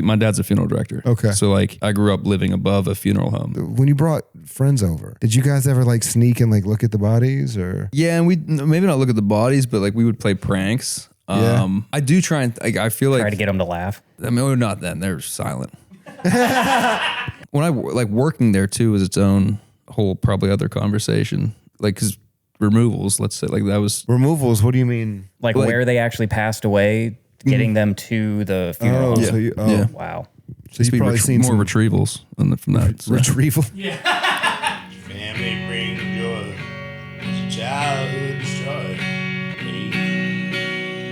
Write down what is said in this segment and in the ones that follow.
My dad's a funeral director. Okay. So like I grew up living above a funeral home. When you brought friends over, did you guys ever like sneak and like look at the bodies or? Yeah, and we maybe not look at the bodies, but like we would play pranks. Yeah. I do try and I feel like Try to get them to laugh. I mean, we're not then. They're silent. When I like working there too was its own whole probably other conversation. Like because removals, let's say like that was Removals, what do you mean? Like where they actually passed away, getting them to the funeral. Oh, Yeah. so you, Yeah. Wow. so you've probably seen more some retrievals from that. So. retrieval. Family brings joy. It's childhood destroyed. Hey,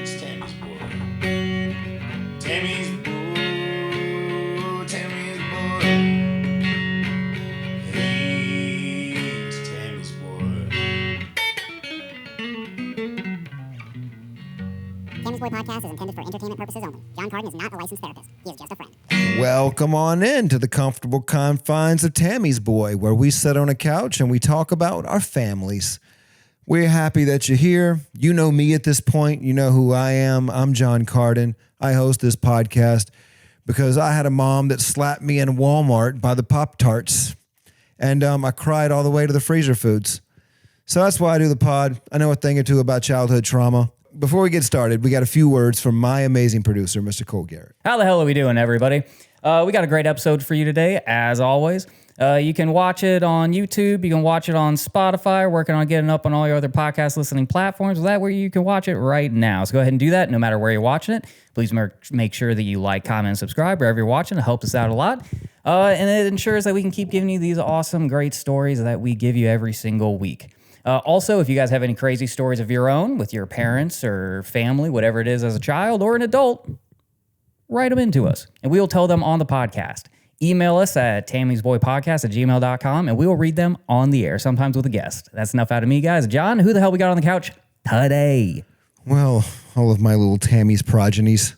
it's Tammy's boy. Tammy's boy. Tammy's boy. Hey, it's Tammy's boy. Tammy's Boy Podcast is intended for entertainment purposes only. Jon Carden is not a licensed therapist. He is just a friend. Welcome on in to the comfortable confines of Tammy's Boy, where we sit on a couch and we talk about our families. We're happy that you're here. You know me at this point. You know who I am. I'm Jon Carden. I host this podcast because I had a mom that slapped me in Walmart by the Pop-Tarts, and I cried all the way to the freezer foods. So that's why I do the pod. I know a thing or two about childhood trauma. Before we get started, we got a few words from my amazing producer, Mr. Cole Garrett. How the hell are we doing, everybody? We got a great episode for you today, as always. You can watch it on YouTube. You can watch it on Spotify. We're working on getting up on all your other podcast listening platforms. That where you can watch it right now. So go ahead and do that no matter where you're watching it. Please make sure that you like, comment, and subscribe wherever you're watching. It helps us out a lot. And it ensures that we can keep giving you these awesome, great stories that we give you every single week. Also, if you guys have any crazy stories of your own with your parents or family, whatever it is as a child or an adult, write them into us, and we will tell them on the podcast. Email us at tammy'sboypodcast@gmail.com, and we will read them on the air, sometimes with a guest. That's enough out of me, guys. John, who the hell we got on the couch today? Well, all of my little Tammy's progenies,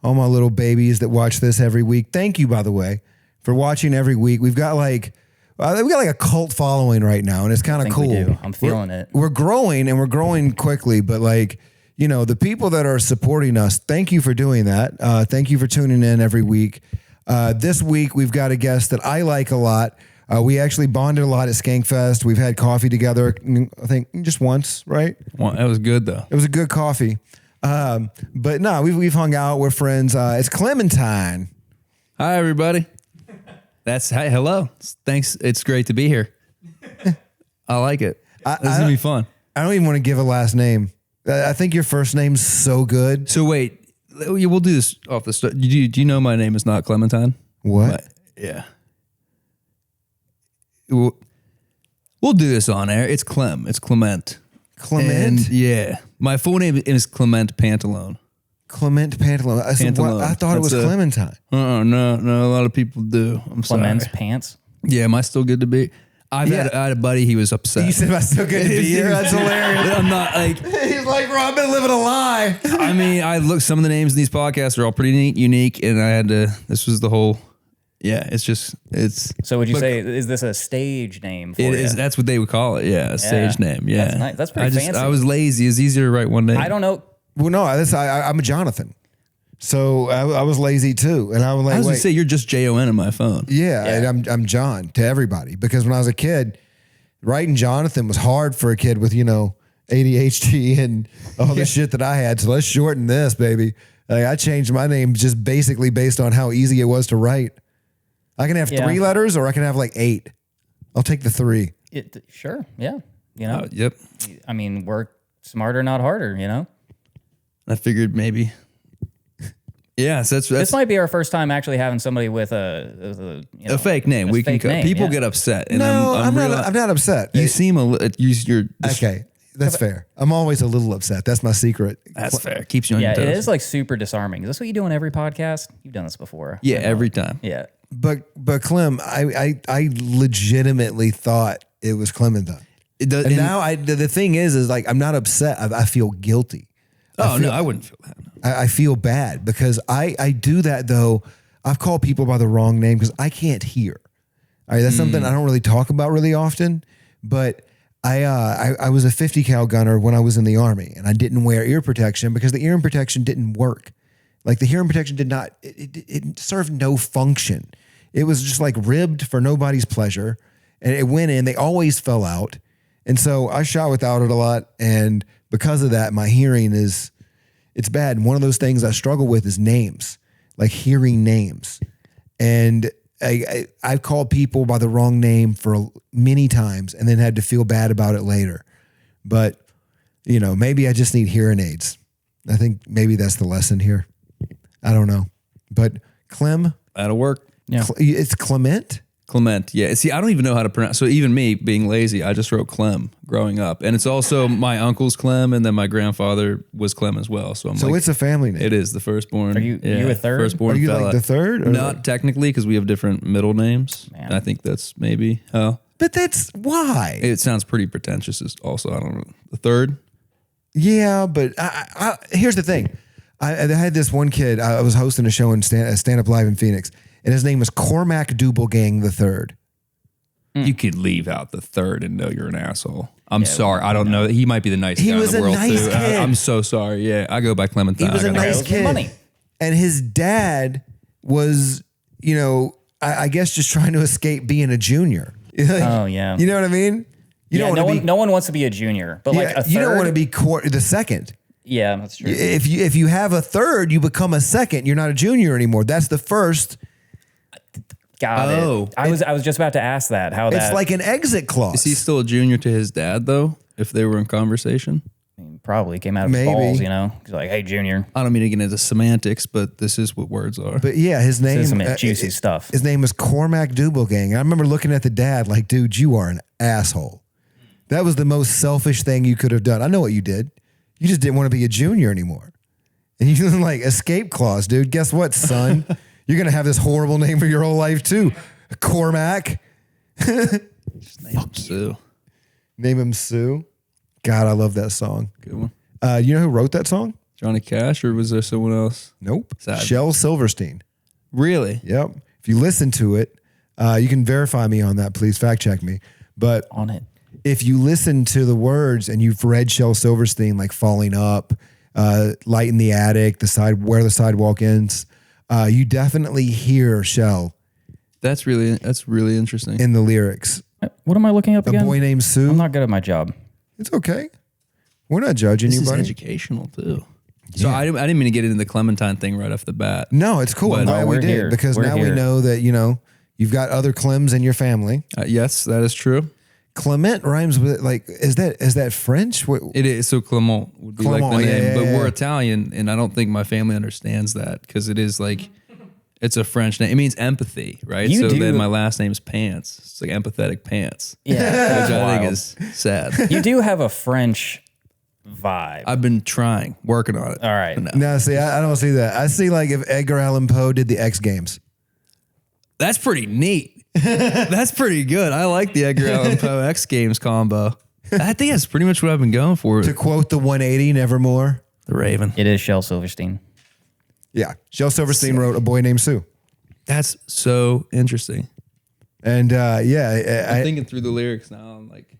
all my little babies that watch this every week. Thank you, by the way, for watching every week. We've got like a cult following right now, and it's kind of cool. We do. I'm feeling it. We're growing, and we're growing quickly, but like, you know, the people that are supporting us, thank you for doing that. Thank you for tuning in every week. This week, we've got a guest that I like a lot. We actually bonded a lot at Skankfest. We've had coffee together, I think, just once, right? Well, that was good though. It was a good coffee. But no, we've hung out. We're friends. It's Clementine. Hi everybody. Hi, hello. Thanks. It's great to be here. I like it. This is gonna be fun. I don't even want to give a last name. I think your first name's so good. So wait, we'll do this off the start. Do you know my name is not Clementine? What? Yeah. We'll do this on air. It's Clem. It's Clement. Clement? And yeah. My full name is Clement Pantalone. Clement Pantalone. I thought it was Clementine. No. A lot of people do. I'm Clement's sorry. pants. Yeah, am I still good to be? I had a buddy. He was upset. You said I'm still good to be here? That's hilarious. I'm not like. He's like, bro, I've been living a lie. I mean, I look. Some of the names in these podcasts are all pretty neat, unique, and I had to. This was the whole. Yeah, it's. So would you say, is this a stage name for It you? is. That's what they would call it. Yeah, a stage name. Yeah, That's nice. That's pretty fancy. I was lazy. It's easier to write one name. I don't know. Well, no, I'm a Jonathan. So I was lazy too. And I was like, I was going to say, you're just Jon in my phone. Yeah, and I'm John to everybody. Because when I was a kid, writing Jonathan was hard for a kid with, ADHD and all the shit that I had. So let's shorten this, baby. Like, I changed my name just basically based on how easy it was to write. I can have 3 letters or I can have like 8. I'll take the 3. Sure. Yeah. Yep. I mean, work smarter, not harder, I figured maybe. Yeah, so that's This might be our first time actually having somebody with a fake name. A fake name, people yeah. get upset. And No, I'm not upset. You seem you're Okay, that's fair. I'm always a little upset. That's my secret. That's fair. Keeps you on your Yeah, toes. it is like super disarming. Is this what you do on every podcast? You've done this before. Yeah, every time. Yeah. But Clem, I legitimately thought it was Clementine. And now the thing is like I'm not upset. I feel guilty. No, I wouldn't feel that. I feel bad because I do that though. I've called people by the wrong name because I can't hear. All right, that's something I don't really talk about really often. But I was a 50 cal gunner when I was in the Army, and I didn't wear ear protection because the ear protection didn't work. Like the hearing protection did not, it served no function. It was just like ribbed for nobody's pleasure. And it went in, they always fell out. And so I shot without it a lot. And because of that, my hearing it's bad. And one of those things I struggle with is names, like hearing names. And I've called people by the wrong name for many times and then had to feel bad about it later. But, you know, maybe I just need hearing aids. I think maybe that's the lesson here. I don't know. But Clem. That'll work. Yeah. It's Clement? Clement. Yeah. See, I don't even know how to pronounce. So even me being lazy, I just wrote Clem growing up. And it's also my uncle's Clem. And then my grandfather was Clem as well. So It's a family name. It is the firstborn. Are you a third? Firstborn Are you fella. like the third? Or Not technically, because we have different middle names. Man. And I think that's maybe how. But that's why. It sounds pretty pretentious also. I don't know. The third? Yeah, but I here's the thing. I had this one kid. I was hosting a show in Stand Up Live in Phoenix, and his name was Cormac Doublegang III. You could leave out the third and know you're an asshole. I'm sorry. I don't know. He might be the nicest guy in the world, He was a too. nice kid. I'm so sorry. Yeah, I go by Clementine. He was a nice Okay, kid. money. And his dad was, you know, I guess just trying to escape being a junior. Oh, yeah. You know what I mean? You Yeah, don't want to be. no one wants to be a junior, but like a third. You don't want to be the second. Yeah, that's true. If you have a third, you become a second. You're not a junior anymore. That's the first. Got it. I was just about to ask that. How It's that like an exit clause. Is he still a junior to his dad, though, if they were in conversation? probably came out of his Maybe. balls, you know? He's like, hey, Junior. I don't mean to get into semantics, but this is what words are. But yeah, his name This is some juicy stuff. His name was Cormac Doublegang. I remember looking at the dad like, dude, you are an asshole. That was the most selfish thing you could have done. I know what you did. You just didn't want to be a junior anymore. And you like escape clause, dude. Guess what, son? You're gonna have this horrible name for your whole life too. Cormac. Fuck Sue. Name him Sue. God, I love that song. Good one. You know who wrote that song? Johnny Cash, or was there someone else? Nope. Sad. Shel Silverstein. Really? Yep. If you listen to it, you can verify me on that. Please fact check me. But On it. if you listen to the words and you've read Shel Silverstein, like Falling Up, Light in the Attic, Where the Sidewalk Ends, you definitely hear Shel That's really interesting. in the lyrics. What am I looking up A again? boy named Sue. I'm not good at my job. It's okay. We're not judging This you, is buddy. educational too. So I didn't mean to get into the Clementine thing right off the bat. No, it's cool. I'm But- glad No, we we're did here. because We're now we here. know that, you've got other Clems in your family. Yes, that is true. Clement rhymes with like, is that French? What, It is. So Clement would be Clement, like the yeah, name, yeah, but yeah. we're Italian, and I don't think my family understands that because it is like, it's a French name. It means empathy, right? You so do- then my last name's Pants. It's like empathetic pants, Yeah. which I think Wild. is sad. You do have a French vibe. I've been trying, working on it. All right. No. No, see, I don't see that. I see like if Edgar Allan Poe did the X Games. That's pretty neat. That's pretty good. I like the Edgar Allan Poe X Games combo. I think that's pretty much what I've been going for. To quote the 180, Nevermore. The Raven. It is Shel Silverstein. Yeah. Shel Silverstein wrote A Boy Named Sue. That's so interesting. And I'm thinking through the lyrics now. I'm like,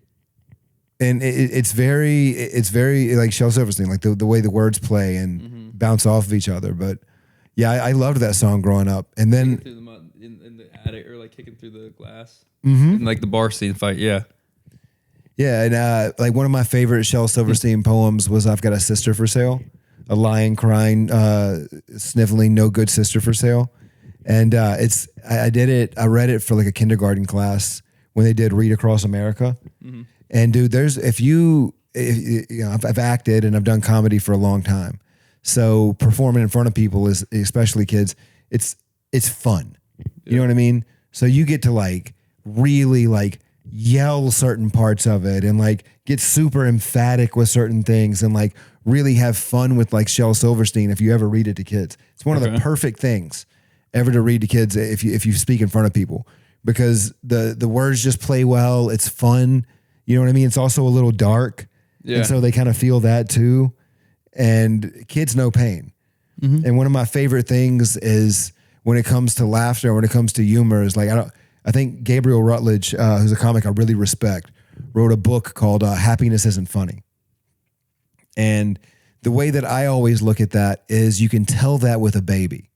it's very like Shel Silverstein, like the way the words play and bounce off of each other. But yeah, I loved that song growing up. And then through the mud in the attic, or like kicking through the glass, in like the bar scene fight. Yeah. yeah, and like one of my favorite Shel Silverstein poems was I've Got a Sister for Sale, a lion crying, sniffling, no good sister for sale. And I read it for like a kindergarten class when they did Read Across America. And dude, I've acted and I've done comedy for a long time. So performing in front of people is, especially kids, it's fun. You know what I mean? So you get to like really like yell certain parts of it and like get super emphatic with certain things and like really have fun with like Shel Silverstein if you ever read it to kids. It's one of the perfect things ever to read to kids if you speak in front of people, because the words just play well. It's fun. You know what I mean? It's also a little dark. Yeah. And so they kind of feel that too. And kids know pain. And one of my favorite things is when it comes to laughter, when it comes to humor, is like, I think Gabriel Rutledge, who's a comic I really respect, wrote a book called Happiness Isn't Funny. And the way that I always look at that is you can tell that with a baby.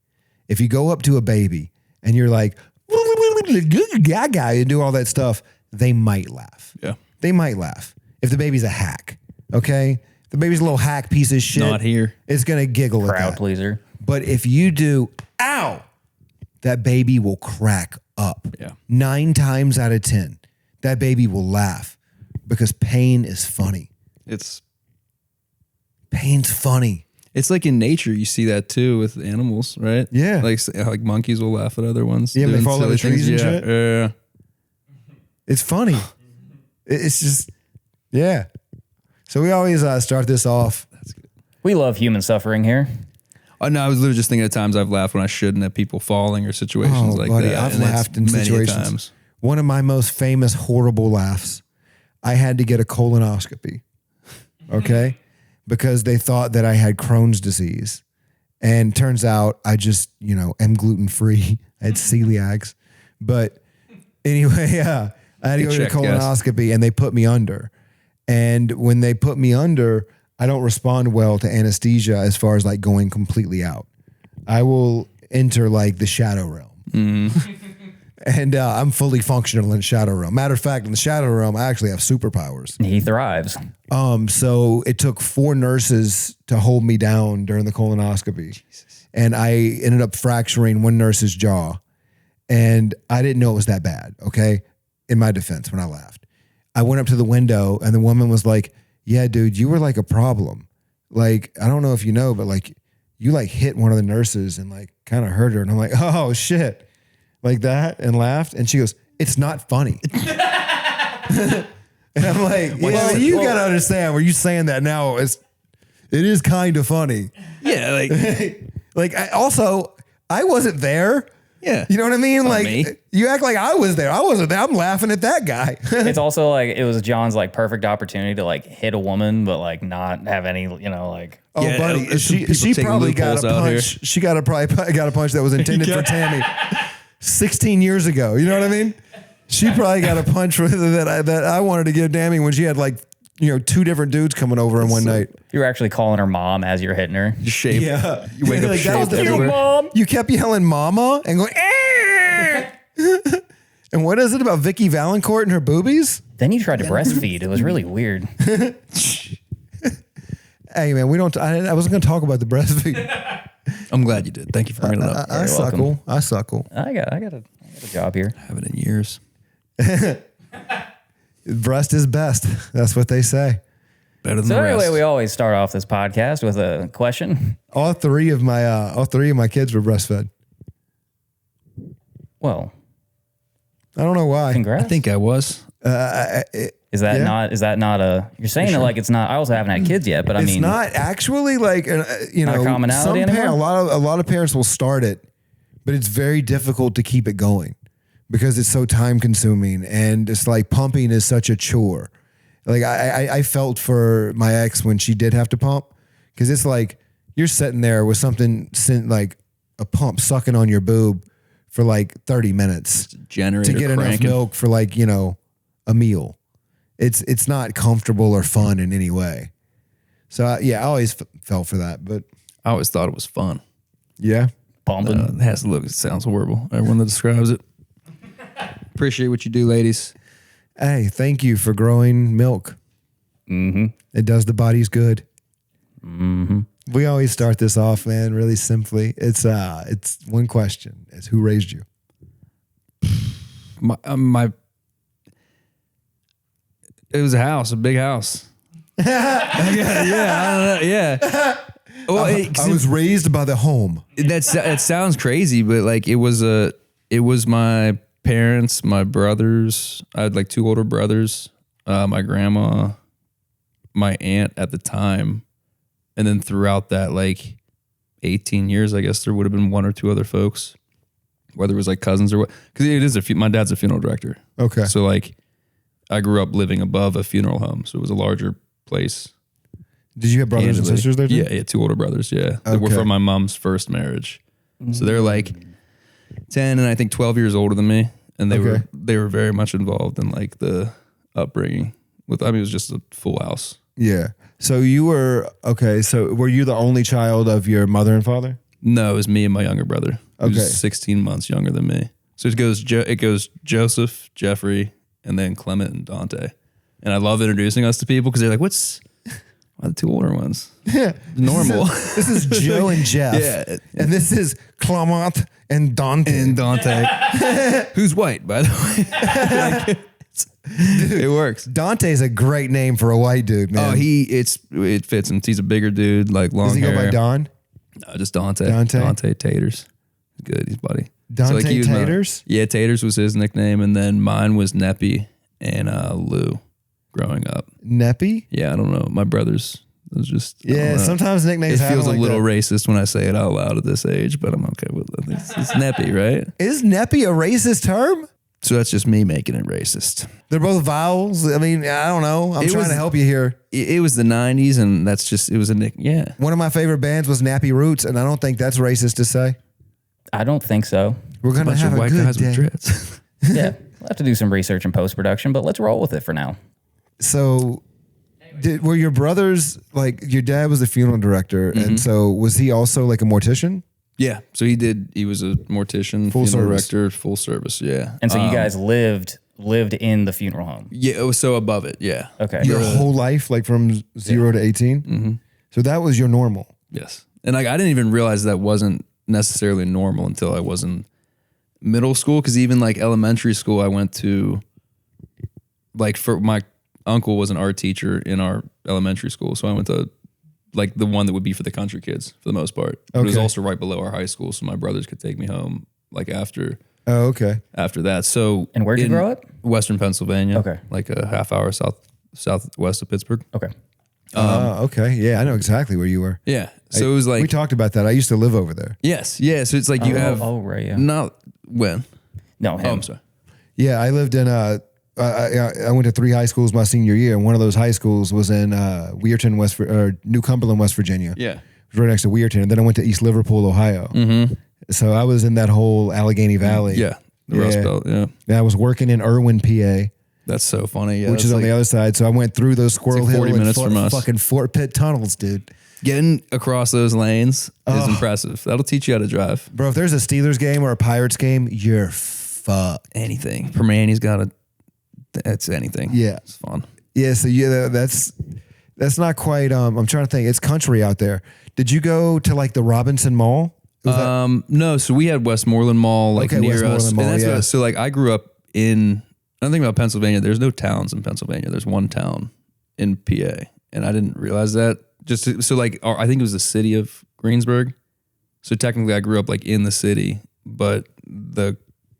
If you go up to a baby and you're like, gaga, and do all that stuff, they might laugh. Yeah. They might laugh. If the baby's a hack, okay? The baby's a little hack piece of shit. Not here. It's going to giggle at Crowd that. pleaser. But if you do, ow, that baby will crack up. Yeah. 9 times out of 10, that baby will laugh because pain is funny. Pain's funny. It's like in nature, you see that too with animals, right? Yeah. Like monkeys will laugh at other ones. Yeah, when they doing fall out of silly trees and things. shit? Yeah. It's funny. It's just, yeah. So we always start this off. We love human suffering here. Oh, no, I was literally just thinking of times I've laughed when I shouldn't at people falling or situations like buddy, that. I've and it's laughed in many situations. times. One of my most famous horrible laughs, I had to get a colonoscopy, okay? Because they thought that I had Crohn's disease. And turns out I just, am gluten-free. I had celiacs. But anyway, yeah, I had to go get a colonoscopy and they put me under. And when they put me under, I don't respond well to anesthesia as far as like going completely out. I will enter like the shadow realm. And I'm fully functional in the shadow realm. Matter of fact, in the shadow realm, I actually have superpowers. He thrives. So it took 4 nurses to hold me down during the colonoscopy. Jesus. And I ended up fracturing one nurse's jaw. And I didn't know it was that bad, okay? In my defense, when I laughed. I went up to the window and the woman was like, yeah, dude, you were like a problem. Like, I don't know if you know, but like, you like hit one of the nurses and like kind of hurt her. And I'm like, oh shit. Like that, and laughed. And she goes, it's not funny. And I'm like, yeah, you got to understand, were you saying that now? It is kind of funny. Yeah, like I wasn't there. Yeah. You know what I mean? Not Like me. you act like I was there. I wasn't there. I'm laughing at that guy. It's also like it was John's like perfect opportunity to like hit a woman, but like not have any, like. Oh, Yeah, buddy, some people she take probably got a loopholes out here. punch. She probably got a punch that was intended for Tammy 16 years ago. You know what I mean? She probably got a punch that I wanted to give Tammy when she had like 2 different dudes coming over in one night. You were actually calling her mom as you're hitting her. you shave. Yeah, You wake up Like, that was shaved the thing. everywhere. Mom. You kept yelling "mama" and going. And what is it about Vicky Valancourt and her boobies? Then you tried to breastfeed. It was really weird. Hey man, I wasn't going to talk about the breastfeed. I'm glad you did. Thank you for bringing it up. I suckle. I suckle. I got a job here. I haven't in years. Breast is best. That's what they say. Better than So the rest. anyway, we always start off this podcast with a question. All three of my kids were breastfed. Well, I don't know why. congrats. I think I was. Is that yeah. not a? You're saying it like it's not. I also haven't had kids yet, but I It's mean, not actually like Not a commonality some anymore? a lot of parents will start it, but it's very difficult to keep it going because it's so time consuming and it's like pumping is such a chore. Like I felt for my ex when she did have to pump because it's like you're sitting there with something like a pump sucking on your boob for like 30 minutes Generator to get enough cranking. milk for like a meal. It's not comfortable or fun in any way. So I always fell for that, but I always thought it was fun. yeah. bumping. It has to look. It sounds horrible. Everyone that describes it. Appreciate what you do, ladies. Hey, thank you for growing milk. Mm-hmm. It does the body's good. Mm-hmm. We always start this off, man, really simply. It's one question: it's who raised you? My it was a house, a big house. yeah, I don't know. Yeah. Well, I was raised by the home. it sounds crazy, but like it was my parents, my brothers. I had like 2 older brothers, my grandma, my aunt at the time, and then throughout that like 18 years, I guess there would have been 1 or 2 other folks, whether it was like cousins or what. Because it is my dad's a funeral director. Okay. So like, I grew up living above a funeral home, so it was a larger place. Did you have brothers and Candidly. sisters there too? Yeah, 2 older brothers. Yeah, that were Okay. from my mom's first marriage. So they're like 10 and I think 12 years older than me, and they were very much involved in like the upbringing. It was just a full house. Yeah. So you were okay. So were you the only child of your mother and father? No, it was me and my younger brother. Okay. Who's 16 months younger than me. So it goes Joseph, Jeffrey, and then Clement and Dante. And I love introducing us to people because they're like, why are the two older ones? Yeah. Normal. This is Joe and Jeff. Yeah. And this is Clement and Dante. And Dante, who's white, by the way. It works. Dante's a great name for a white dude, man. Oh, it fits him. He's a bigger dude, like long Does he hair. go by Don? No, just Dante. Dante? Dante Taters. Good, he's buddy. Dante he was Taters? Yeah, Taters was his nickname, and then mine was Neppy and Lou growing up. Neppy? Yeah, I don't know. My brothers, it was just I don't Yeah, know. sometimes nicknames It feels happen a like little that. racist when I say it out loud at this age, but I'm okay with it. It's Neppy, right? Is Neppy a racist term? So that's just me making it racist. They're both vowels. I mean, I don't know. I'm It trying was- to help you here. It was the 90s, and it was a nick. Yeah. One of my favorite bands was Nappy Roots, and I don't think that's racist to say. I don't think so. We're going to Bunch have of a white good guys day. with dreads. Yeah, we'll have to do some research and post production, but let's roll with it for now. So, were your brothers, like, your dad was the funeral director, Mm-hmm. and so was he also like a mortician? Yeah. So he was a mortician, Full funeral service. director, full service. Yeah. And so you guys lived in the funeral home. Yeah. It was so above it. Yeah. Okay. Your whole life, like from 0 to 18? Mm-hmm. So that was your normal. Yes. And like, I didn't even realize that wasn't necessarily normal until I was in middle school. Cause even like elementary school, I went to like for my uncle was an art teacher in our elementary school. So I went to like the one that would be for the country kids for the most part. But it was Okay. also right below our high school. So my brothers could take me home like after Oh, okay. that. So And where'd you in grow up? Western Pennsylvania. Okay. Like a half hour southwest of Pittsburgh. Okay. Okay. Yeah, I know exactly where you were. Yeah. So it was like We talked about that. I used to live over there. yes. Yeah. So it's like you have right, yeah. not when. No, Oh, him. I'm sorry. Yeah, I lived in I went to 3 high schools my senior year, and one of those high schools was in Weirton, or New Cumberland, West Virginia. Yeah. It was right next to Weirton, and then I went to East Liverpool, Ohio. Mm-hmm. So I was in that whole Allegheny Valley. Yeah. The Rust Yeah. Belt. Yeah. And I was working in Irwin, PA, That's so funny. Yeah. which that's is on the like other side. So I went through those Squirrel like 40 Hill and minutes from us. fucking Fort Pitt tunnels, dude. Getting across those lanes is impressive. That'll teach you how to drive. Bro, if there's a Steelers game or a Pirates game, you're fucked. Anything. Permani's got a. That's anything. Yeah. It's fun. Yeah, so yeah, that's not quite. I'm trying to think. It's country out there. Did you go to like the Robinson Mall? Was that- No, so we had Westmoreland Mall like Okay, near Westmoreland us. Mall, and that's yeah. so like I grew up in. I don't think about Pennsylvania. There's no towns in Pennsylvania. There's one town in PA, and I didn't realize that. So like I think it was the city of Greensburg. So technically, I grew up like in the city, but the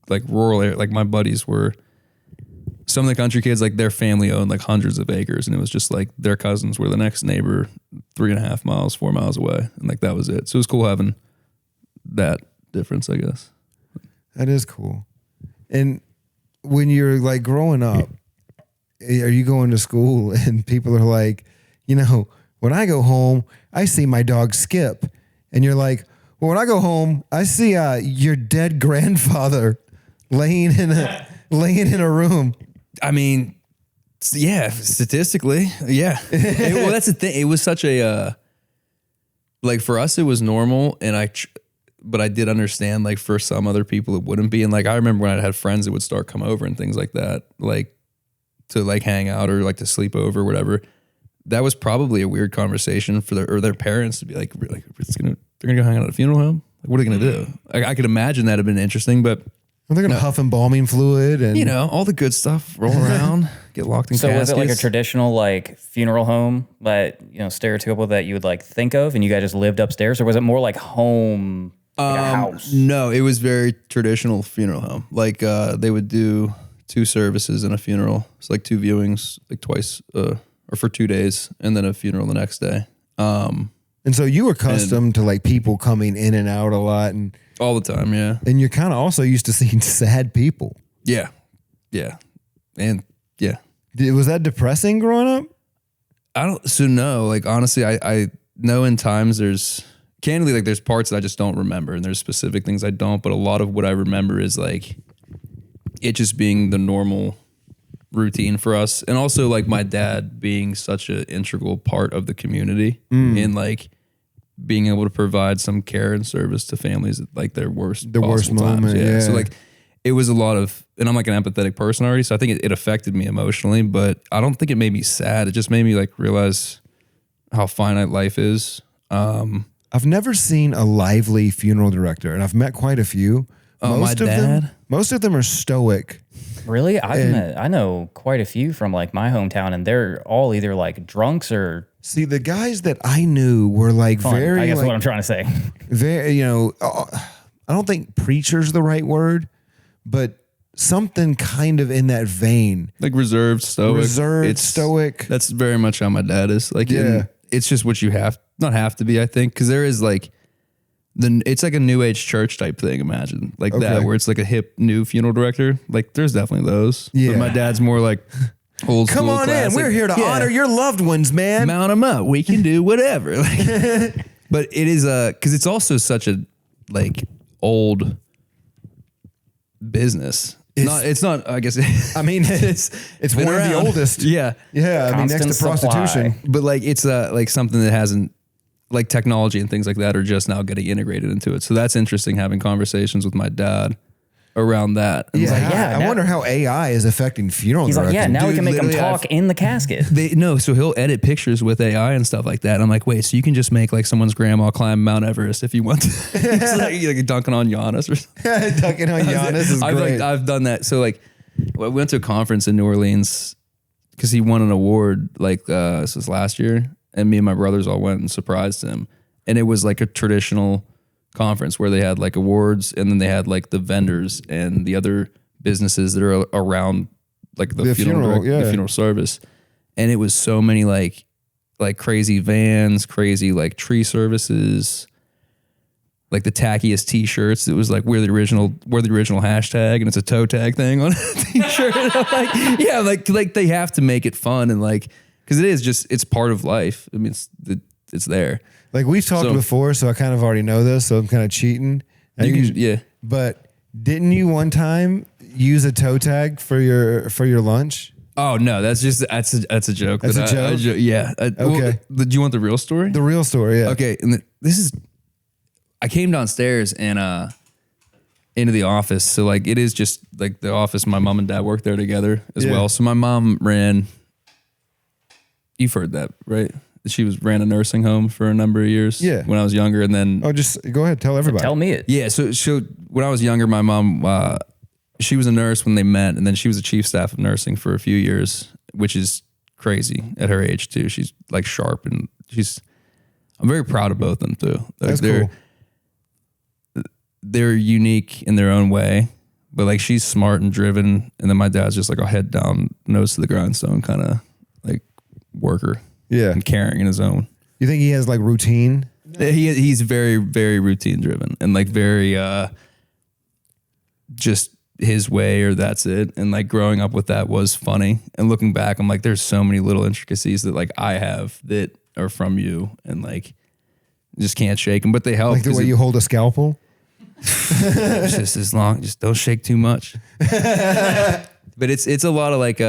like rural area, like my buddies were. Some of the country kids, like their family owned like hundreds of acres, and it was just like their cousins were the next neighbor 3.5 miles, 4 miles away, and like that was it. So it was cool having that difference, I guess. That is cool. And when you're like growing up, are you going to school and people are like, you know, when I go home, I see my dog Skip, and you're like, well, when I go home, I see your dead grandfather laying in a room. I mean, yeah, statistically, yeah. Well, that's the thing. It was such a like for us, it was normal, and but I did understand like for some other people it wouldn't be. And like I remember when I had friends that would start come over and things like that, like to like hang out or like to sleep over or whatever. That was probably a weird conversation for their parents to be like they're gonna go hang out at a funeral home. Like, what are they gonna do? I could imagine that had been interesting, but. Well, they're gonna huff embalming fluid and You know, all the good stuff, roll around, get locked in So caskets. was it like a traditional like funeral home that, you know, stereotypical that you would like think of, and you guys just lived upstairs, or was it more like home, like a house? No, it was very traditional funeral home. Like they would do 2 services in a funeral. It's like 2 viewings, like twice, or for 2 days, and then a funeral the next day. and so you were accustomed to like people coming in and out a lot, and All the time, yeah. you're kind of also used to seeing sad people. Yeah. Yeah. And yeah. Was that depressing growing up? No, like honestly, I know in times there's parts that I just don't remember, and there's specific things I don't, but a lot of what I remember is like it just being the normal routine for us. And also like my dad being such an integral part of the community and like being able to provide some care and service to families at like their worst moment. times. Yeah. So like it was a lot of, and I'm like an empathetic person already. So I think it affected me emotionally, but I don't think it made me sad. It just made me like realize how finite life is. I've never seen a lively funeral director, and I've met quite a few. Most of them are stoic. Really? I know quite a few from like my hometown, and they're all either like drunks or. See, the guys that I knew were like fun, very. I guess like, what I'm trying to say. Very, I don't think preacher's the right word, but something kind of in that vein. Like reserved, stoic. That's very much how my dad is. Like, it's just what you not have to be, I think, because there is like, it's like a new age church type thing, imagine. Like that, where it's like a hip new funeral director. Like there's definitely those. Yeah. But my dad's more like old school. Come on classic. in. We're here to honor your loved ones, man. Mount them up. We can do whatever. Like, but it is because it's also such a like old business. It's not. I guess. I mean, it's one of the oldest. Yeah. Yeah. I mean, next to prostitution. But like, it's like something that hasn't, like technology and things like that are just now getting integrated into it. So that's interesting having conversations with my dad around that. And I wonder how AI is affecting funeral directing. Like, now we can make them talk in the casket. So he'll edit pictures with AI and stuff like that. And I'm like, wait, so you can just make like someone's grandma climb Mount Everest if you want to. It's like dunking on Giannis or something. Dunking on Giannis is great. I've done that. So like, I went to a conference in New Orleans because he won an award like this was last year. And me and my brothers all went and surprised him. And it was like a traditional conference where they had like awards and then they had like the vendors and the other businesses that are around like the funeral service. And it was so many like crazy vans, crazy like tree services, like the tackiest t-shirts. It was like we're the original hashtag, and it's a toe tag thing on a t-shirt. And I'm like, like they have to make it fun and like, because it is just, it's part of life. I mean, it's there. Like we've talked before, so I kind of already know this, so I'm kind of cheating. But didn't you one time use a toe tag for your lunch? Oh no, that's a joke. That's a joke? Yeah. Okay. Do you want the real story? The real story, yeah. Okay. And I came downstairs and into the office. So like it is just like the office. My mom and dad work there together as well. So my mom ran. You've heard that, right? She ran a nursing home for a number of years. Yeah. When I was younger, and then just go ahead, tell everybody. Tell me it. Yeah. So when I was younger, my mom, she was a nurse when they met, and then she was a chief staff of nursing for a few years, which is crazy at her age too. She's like sharp, and I'm very proud of both of them too. That's cool. They're unique in their own way, but like she's smart and driven, and then my dad's just like a head down, nose to the grindstone kind of like worker. Yeah. And caring in his own. You think he has like routine? He's very, very routine driven and like very just his way or that's it. And like growing up with that was funny. And looking back, I'm like, there's so many little intricacies that like I have that are from you and like just can't shake them, but they help. Like the way you hold a scalpel? It's just as long, just don't shake too much. But it's a lot of like,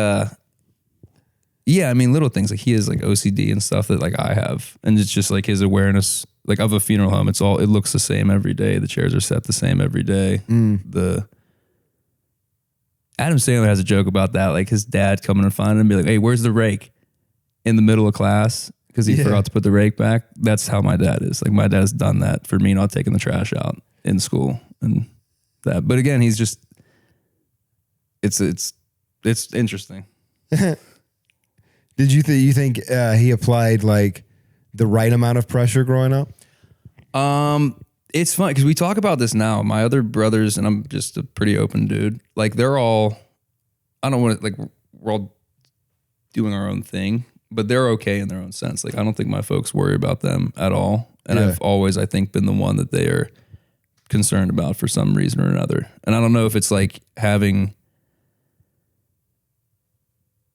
yeah, I mean, little things like he has like OCD and stuff that like I have. And it's just like his awareness like of a funeral home. It looks the same every day. The chairs are set the same every day. Adam Sandler has a joke about that. Like his dad coming and finding him and be like, hey, where's the rake? In the middle of class. Because he forgot to put the rake back. That's how my dad is. Like my dad's done that for me not taking the trash out in school and that. But again, he's just, it's interesting. Did you think he applied like the right amount of pressure growing up? It's fun because we talk about this now. My other brothers, and I'm just a pretty open dude. Like they're all, I don't want to, like we're all doing our own thing, but they're okay in their own sense. Like I don't think my folks worry about them at all. And I've always, I think, been the one that they are concerned about for some reason or another. And I don't know if it's like having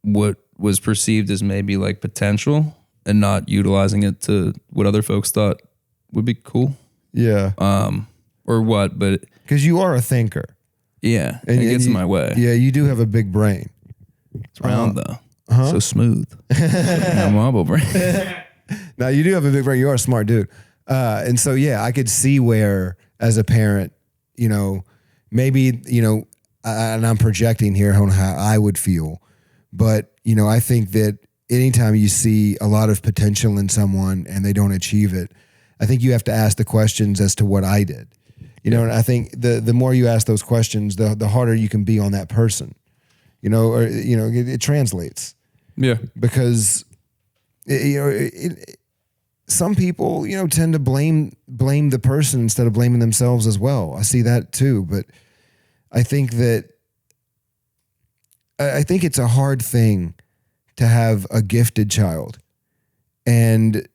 what was perceived as maybe like potential and not utilizing it to what other folks thought would be cool. Yeah. Or what, but because you are a thinker. Yeah. And it gets in my way. Yeah. You do have a big brain. It's round though. So smooth. Marble brain. Now you do have a big brain. You are a smart dude. And so, yeah, I could see where as a parent, you know, maybe, you know, and I'm projecting here on how I would feel, but, you know, I think that anytime you see a lot of potential in someone and they don't achieve it, I think you have to ask the questions as to what I did. You know, and I think the more you ask those questions, the harder you can be on that person. You know, or you know, it translates. Yeah, because some people, you know, tend to blame the person instead of blaming themselves as well. I see that too, but I think it's a hard thing to have a gifted child and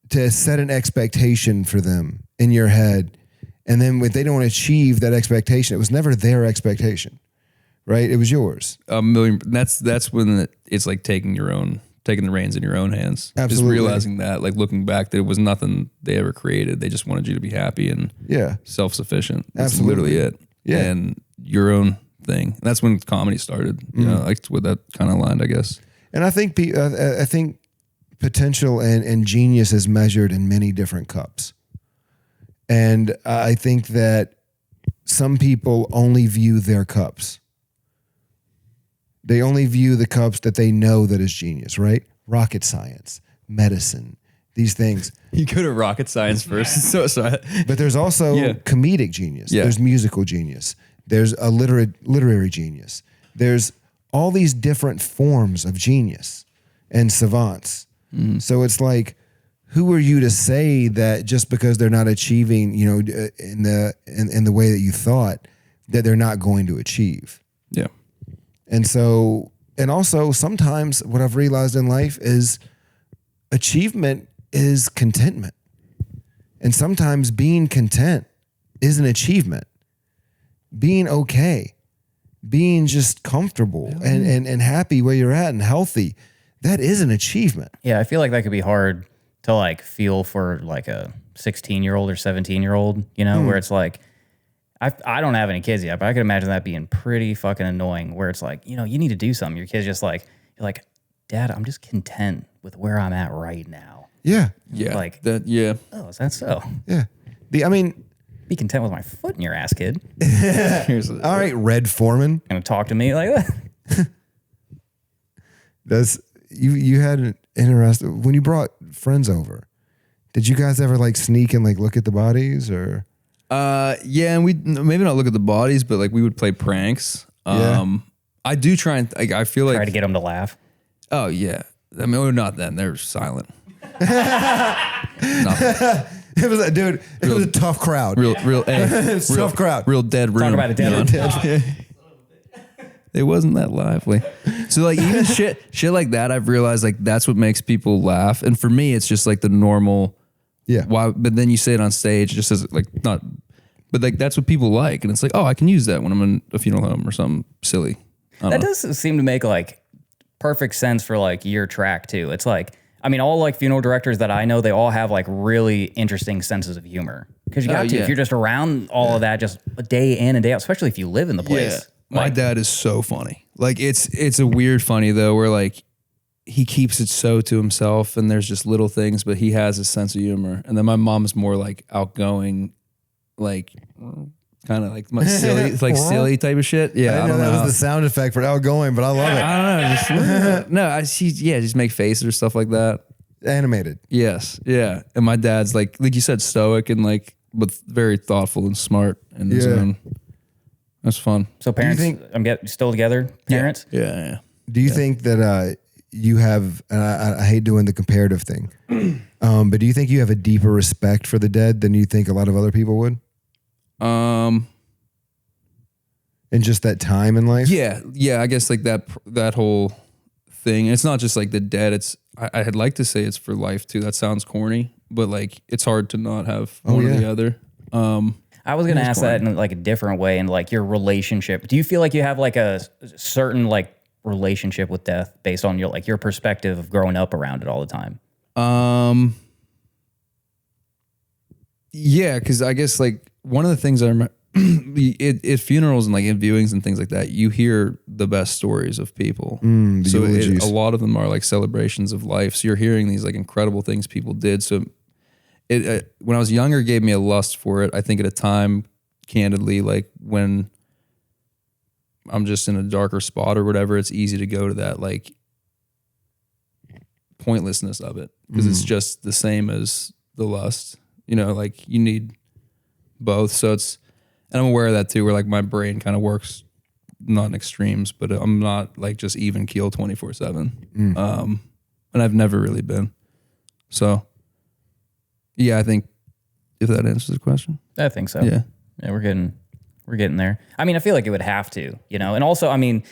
to set an expectation for them in your head. And then when they don't achieve that expectation, it was never their expectation, right? It was yours. a million. That's when it's like taking the reins in your own hands. Absolutely. Just realizing that, like looking back, that it was nothing they ever created. They just wanted you to be happy and self-sufficient. That's Absolutely. literally it. Yeah. And your own thing. And that's when comedy started. You know, like with that kind of line, I guess. And I think potential and genius is measured in many different cups. And I think that some people only view their cups. They only view the cups that they know that is genius, right? Rocket science, medicine, these things. You go to rocket science first. So But there's also comedic genius. Yeah. There's musical genius. There's a literary genius. There's all these different forms of genius and savants. So it's like, who are you to say that just because they're not achieving, you know, in the way that you thought, that they're not going to achieve? yeah. And so, and also sometimes what I've realized in life is achievement is contentment. And sometimes being content is an achievement. Being okay, being just comfortable and happy where you're at and healthy, that is an achievement. Yeah, I feel like that could be hard to like feel for like a 16-year-old or 17-year-old, you know, where it's like, I don't have any kids yet, but I could imagine that being pretty fucking annoying where it's like, you know, you need to do something. Your kid's just like, you're like, Dad, I'm just content with where I'm at right now. Yeah. Yeah. Like, that. Yeah. oh, is that so? Yeah. I mean, Be content with my foot in your ass, kid. all right, Red Foreman. Gonna talk to me like that. You had an interesting, when you brought friends over, did you guys ever like sneak and like look at the bodies or? Yeah, and we maybe not look at the bodies, but like we would play pranks. I do try and like, I feel like Try to get them to laugh. Oh yeah, I mean, or not then. They're silent. It was it was a tough crowd. Real, It's a tough crowd. real dead room. Talk about a dead room. It wasn't that lively. So like even shit like that, I've realized like that's what makes people laugh. And for me, it's just like the normal. Yeah. Why? But then you say it on stage, just as like not. But like that's what people like, and it's like, oh, I can use that when I'm in a funeral home or something silly. That does seem to make like perfect sense for like your track too. It's like, I mean, all like funeral directors that I know, they all have like really interesting senses of humor. Because you got to, if you're just around all of that, just a day in and day out, especially if you live in the place. Yeah. My dad is so funny. Like it's a weird funny though, where like he keeps it so to himself, and there's just little things, but he has a sense of humor. And then my mom's more like outgoing, like kind of like silly, like silly type of shit. Yeah, I know that was the sound effect for outgoing, but I love it. I don't know. Just make faces or stuff like that. Animated. Yes, yeah. And my dad's like you said, stoic and like, but very thoughtful and smart in his own. That's fun. So parents, I'm still together. Parents. Yeah. Do you think that you have? And I hate doing the comparative thing, but do you think you have a deeper respect for the dead than you think a lot of other people would? In just that time in life? Yeah. I guess like that whole thing. It's not just like the dead. It's I'd like to say it's for life too. That sounds corny, but like it's hard to not have one or the other. I was going to ask that in like a different way, in like your relationship. Do you feel like you have like a certain like relationship with death based on your perspective of growing up around it all the time? Yeah, because I guess like one of the things at funerals and like in viewings and things like that, you hear the best stories of people. So a lot of them are like celebrations of life. So you're hearing these like incredible things people did. So when I was younger, it gave me a lust for it. I think at a time, candidly, like when I'm just in a darker spot or whatever, it's easy to go to that like pointlessness of it because it's just the same as the lust. You know, like you need both. So and I'm aware of that too, where like my brain kind of works not in extremes, but I'm not like just even keel 24/7. And I've never really been. So yeah, I think if that answers the question. I think so. Yeah, we're getting there. I mean, I feel like it would have to, you know, and also, I mean,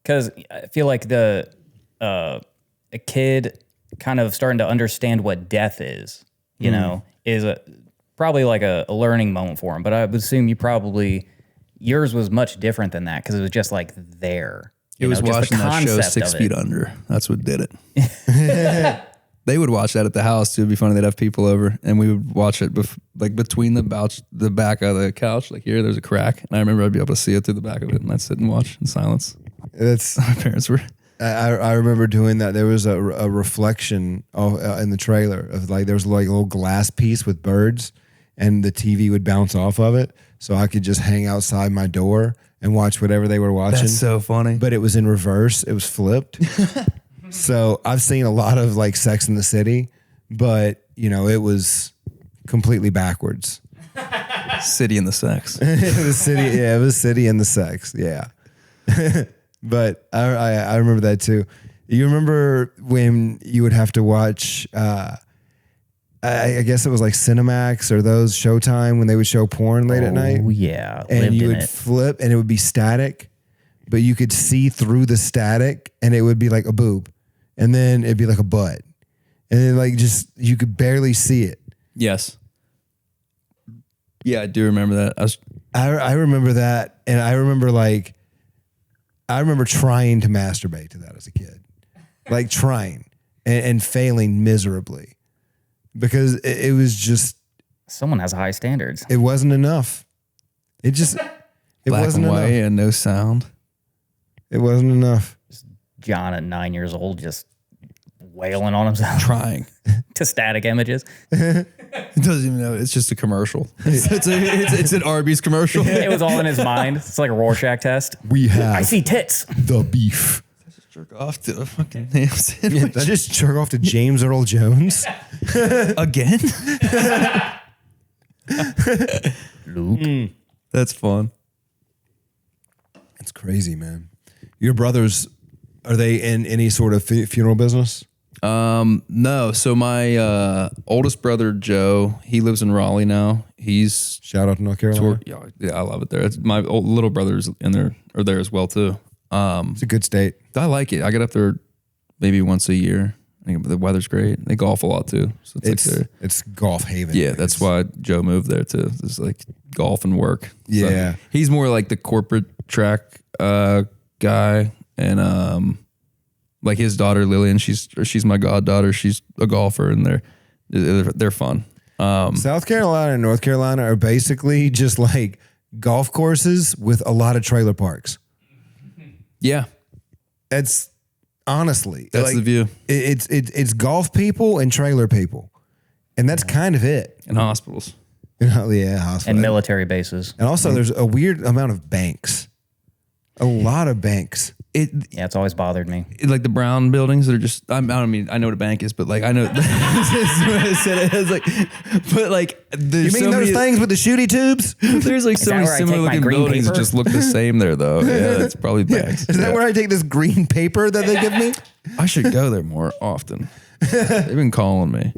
because I feel like a kid kind of starting to understand what death is, you know, is probably like a learning moment for him. But I would assume yours was much different than that because it was just like there. it was watching that show 6 Feet Under. That's what did it. They would watch that at the house too. It'd be funny. They'd have people over, and we would watch it like between the back of the couch. Like here, there's a crack, and I remember I'd be able to see it through the back of it, and I'd sit and watch in silence. That's My parents were. I remember doing that. There was a reflection in the trailer of like there was like a little glass piece with birds, and the TV would bounce off of it, so I could just hang outside my door and watch whatever they were watching. That's so funny. But it was in reverse. It was flipped. So I've seen a lot of like Sex in the City, but you know it was completely backwards. City and the Sex. It was City. Yeah, it was City and the Sex. Yeah. But I remember that too. You remember when you would have to watch, I guess it was like Cinemax or those Showtime when they would show porn late at night? Oh, yeah. And you would flip and it would be static, but you could see through the static and it would be like a boob. And then it'd be like a butt. And then like just, you could barely see it. Yes. Yeah, I do remember that. I remember that. And I remember trying to masturbate to that as a kid, like trying and failing miserably because it was just. Someone has high standards. It wasn't enough. It Black wasn't and white enough. and no sound. It wasn't enough. John at 9 years old just wailing on himself Trying. to static images. It doesn't even know. It's just a commercial. It's an Arby's commercial. It was all in his mind. It's like a Rorschach test. We have I see tits. the beef. Jerk off to a fucking ham sandwich. I just jerk off to James Earl Jones. Again? Luke. That's fun. That's crazy, man. Your brothers, are they in any sort of funeral business? No. So my oldest brother Joe, he lives in Raleigh now. He's Shout out to North Carolina. yeah, I love it there. My little brother's in there or there as well too. It's a good state. I like it. I get up there maybe once a year. I think the weather's great. They golf a lot too. So It's golf haven. yeah, that's why Joe moved there too. It's like golf and work. Yeah. So he's more like the corporate track guy, and like his daughter Lillian, she's my goddaughter. She's a golfer, and they're fun. South Carolina and North Carolina are basically just like golf courses with a lot of trailer parks. Yeah, That's honestly that's like, the view. It's golf people and trailer people, and that's kind of it. And hospitals. Yeah, hospital. And military bases. And also, there's a weird amount of banks. A lot of banks. Yeah, it's always bothered me. Like the brown buildings that are just, I don't mean, I know what a bank is, but like, I know, that's what I said it. It's like, but like, there's You mean those things with the shooty tubes? There's like so that many where I take similar my looking green buildings that paper? just look the same there though. Yeah, it's probably banks. Is that Yeah. where I take this green paper that they give me? I should go there more often. They've been calling me.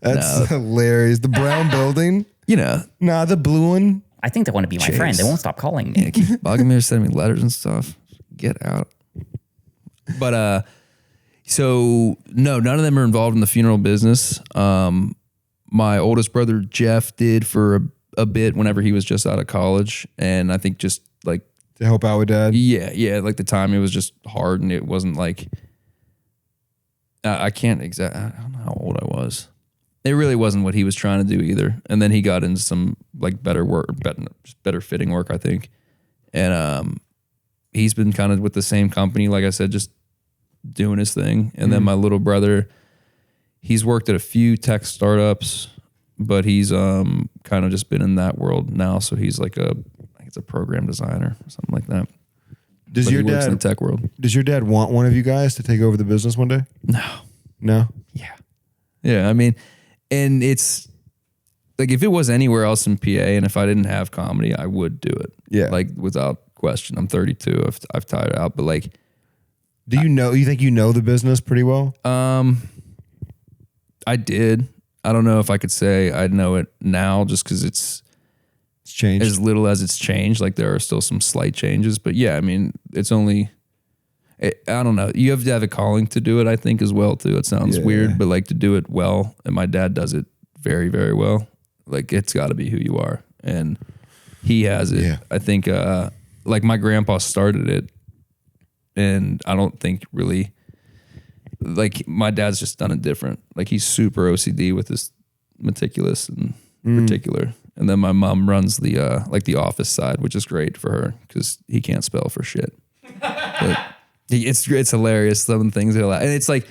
That's hilarious. The brown building? You know, Nah, the blue one. I think they want to be my Chase. friend. They won't stop calling me. yeah, keep bugging me or sending me letters and stuff. Get out. But so no, none of them are involved in the funeral business. My oldest brother Jeff did for a bit whenever he was just out of college, and I think just like To help out with dad. yeah, like the time it was just hard, and it wasn't like I don't know how old I was. it really wasn't what he was trying to do either. And then he got into some like better work, better fitting work, I think. And he's been kind of with the same company, like I said, just doing his thing. And then my little brother, he's worked at a few tech startups, but he's kind of just been in that world now. So he's like I think it's a program designer or something like that. Does But your he works in dad the tech world? Does your dad want one of you guys to take over the business one day? No. Yeah. I mean, and it's like if it was anywhere else in PA, and if I didn't have comedy, I would do it. Yeah. Like without question. I'm 32. I've tied it out, but like, Do you think you know the business pretty well? I did. I don't know if I could say I know it now, just because it's changed as little as it's changed. Like there are still some slight changes, but yeah, I mean, it's only. I don't know. You have to have a calling to do it, I think, as well too. It sounds weird, but like to do it well, and my dad does it very, very well. Like it's got to be who you are, and he has it. Yeah. I think, like my grandpa started it, and I don't think really. Like my dad's just done it different. Like he's super OCD with his meticulous and particular. And then my mom runs the like the office side, which is great for her because he can't spell for shit. But it's hilarious, some things and it's like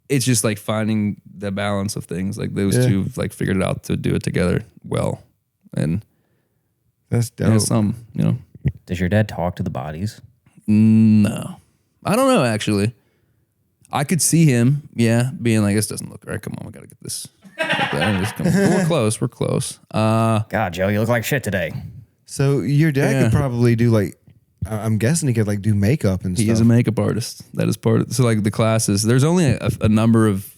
it's just like finding the balance of things. Like those two like figured it out to do it together well. And that's dope. Some, Does your dad talk to the bodies? No. I don't know actually. I could see him, being like, this doesn't look right. Come on, we gotta get this. We're close. God, Joe, you look like shit today. So your dad could probably do like, I'm guessing he could like do makeup and stuff. He is a makeup artist. That is part of so like the classes. There's only a number of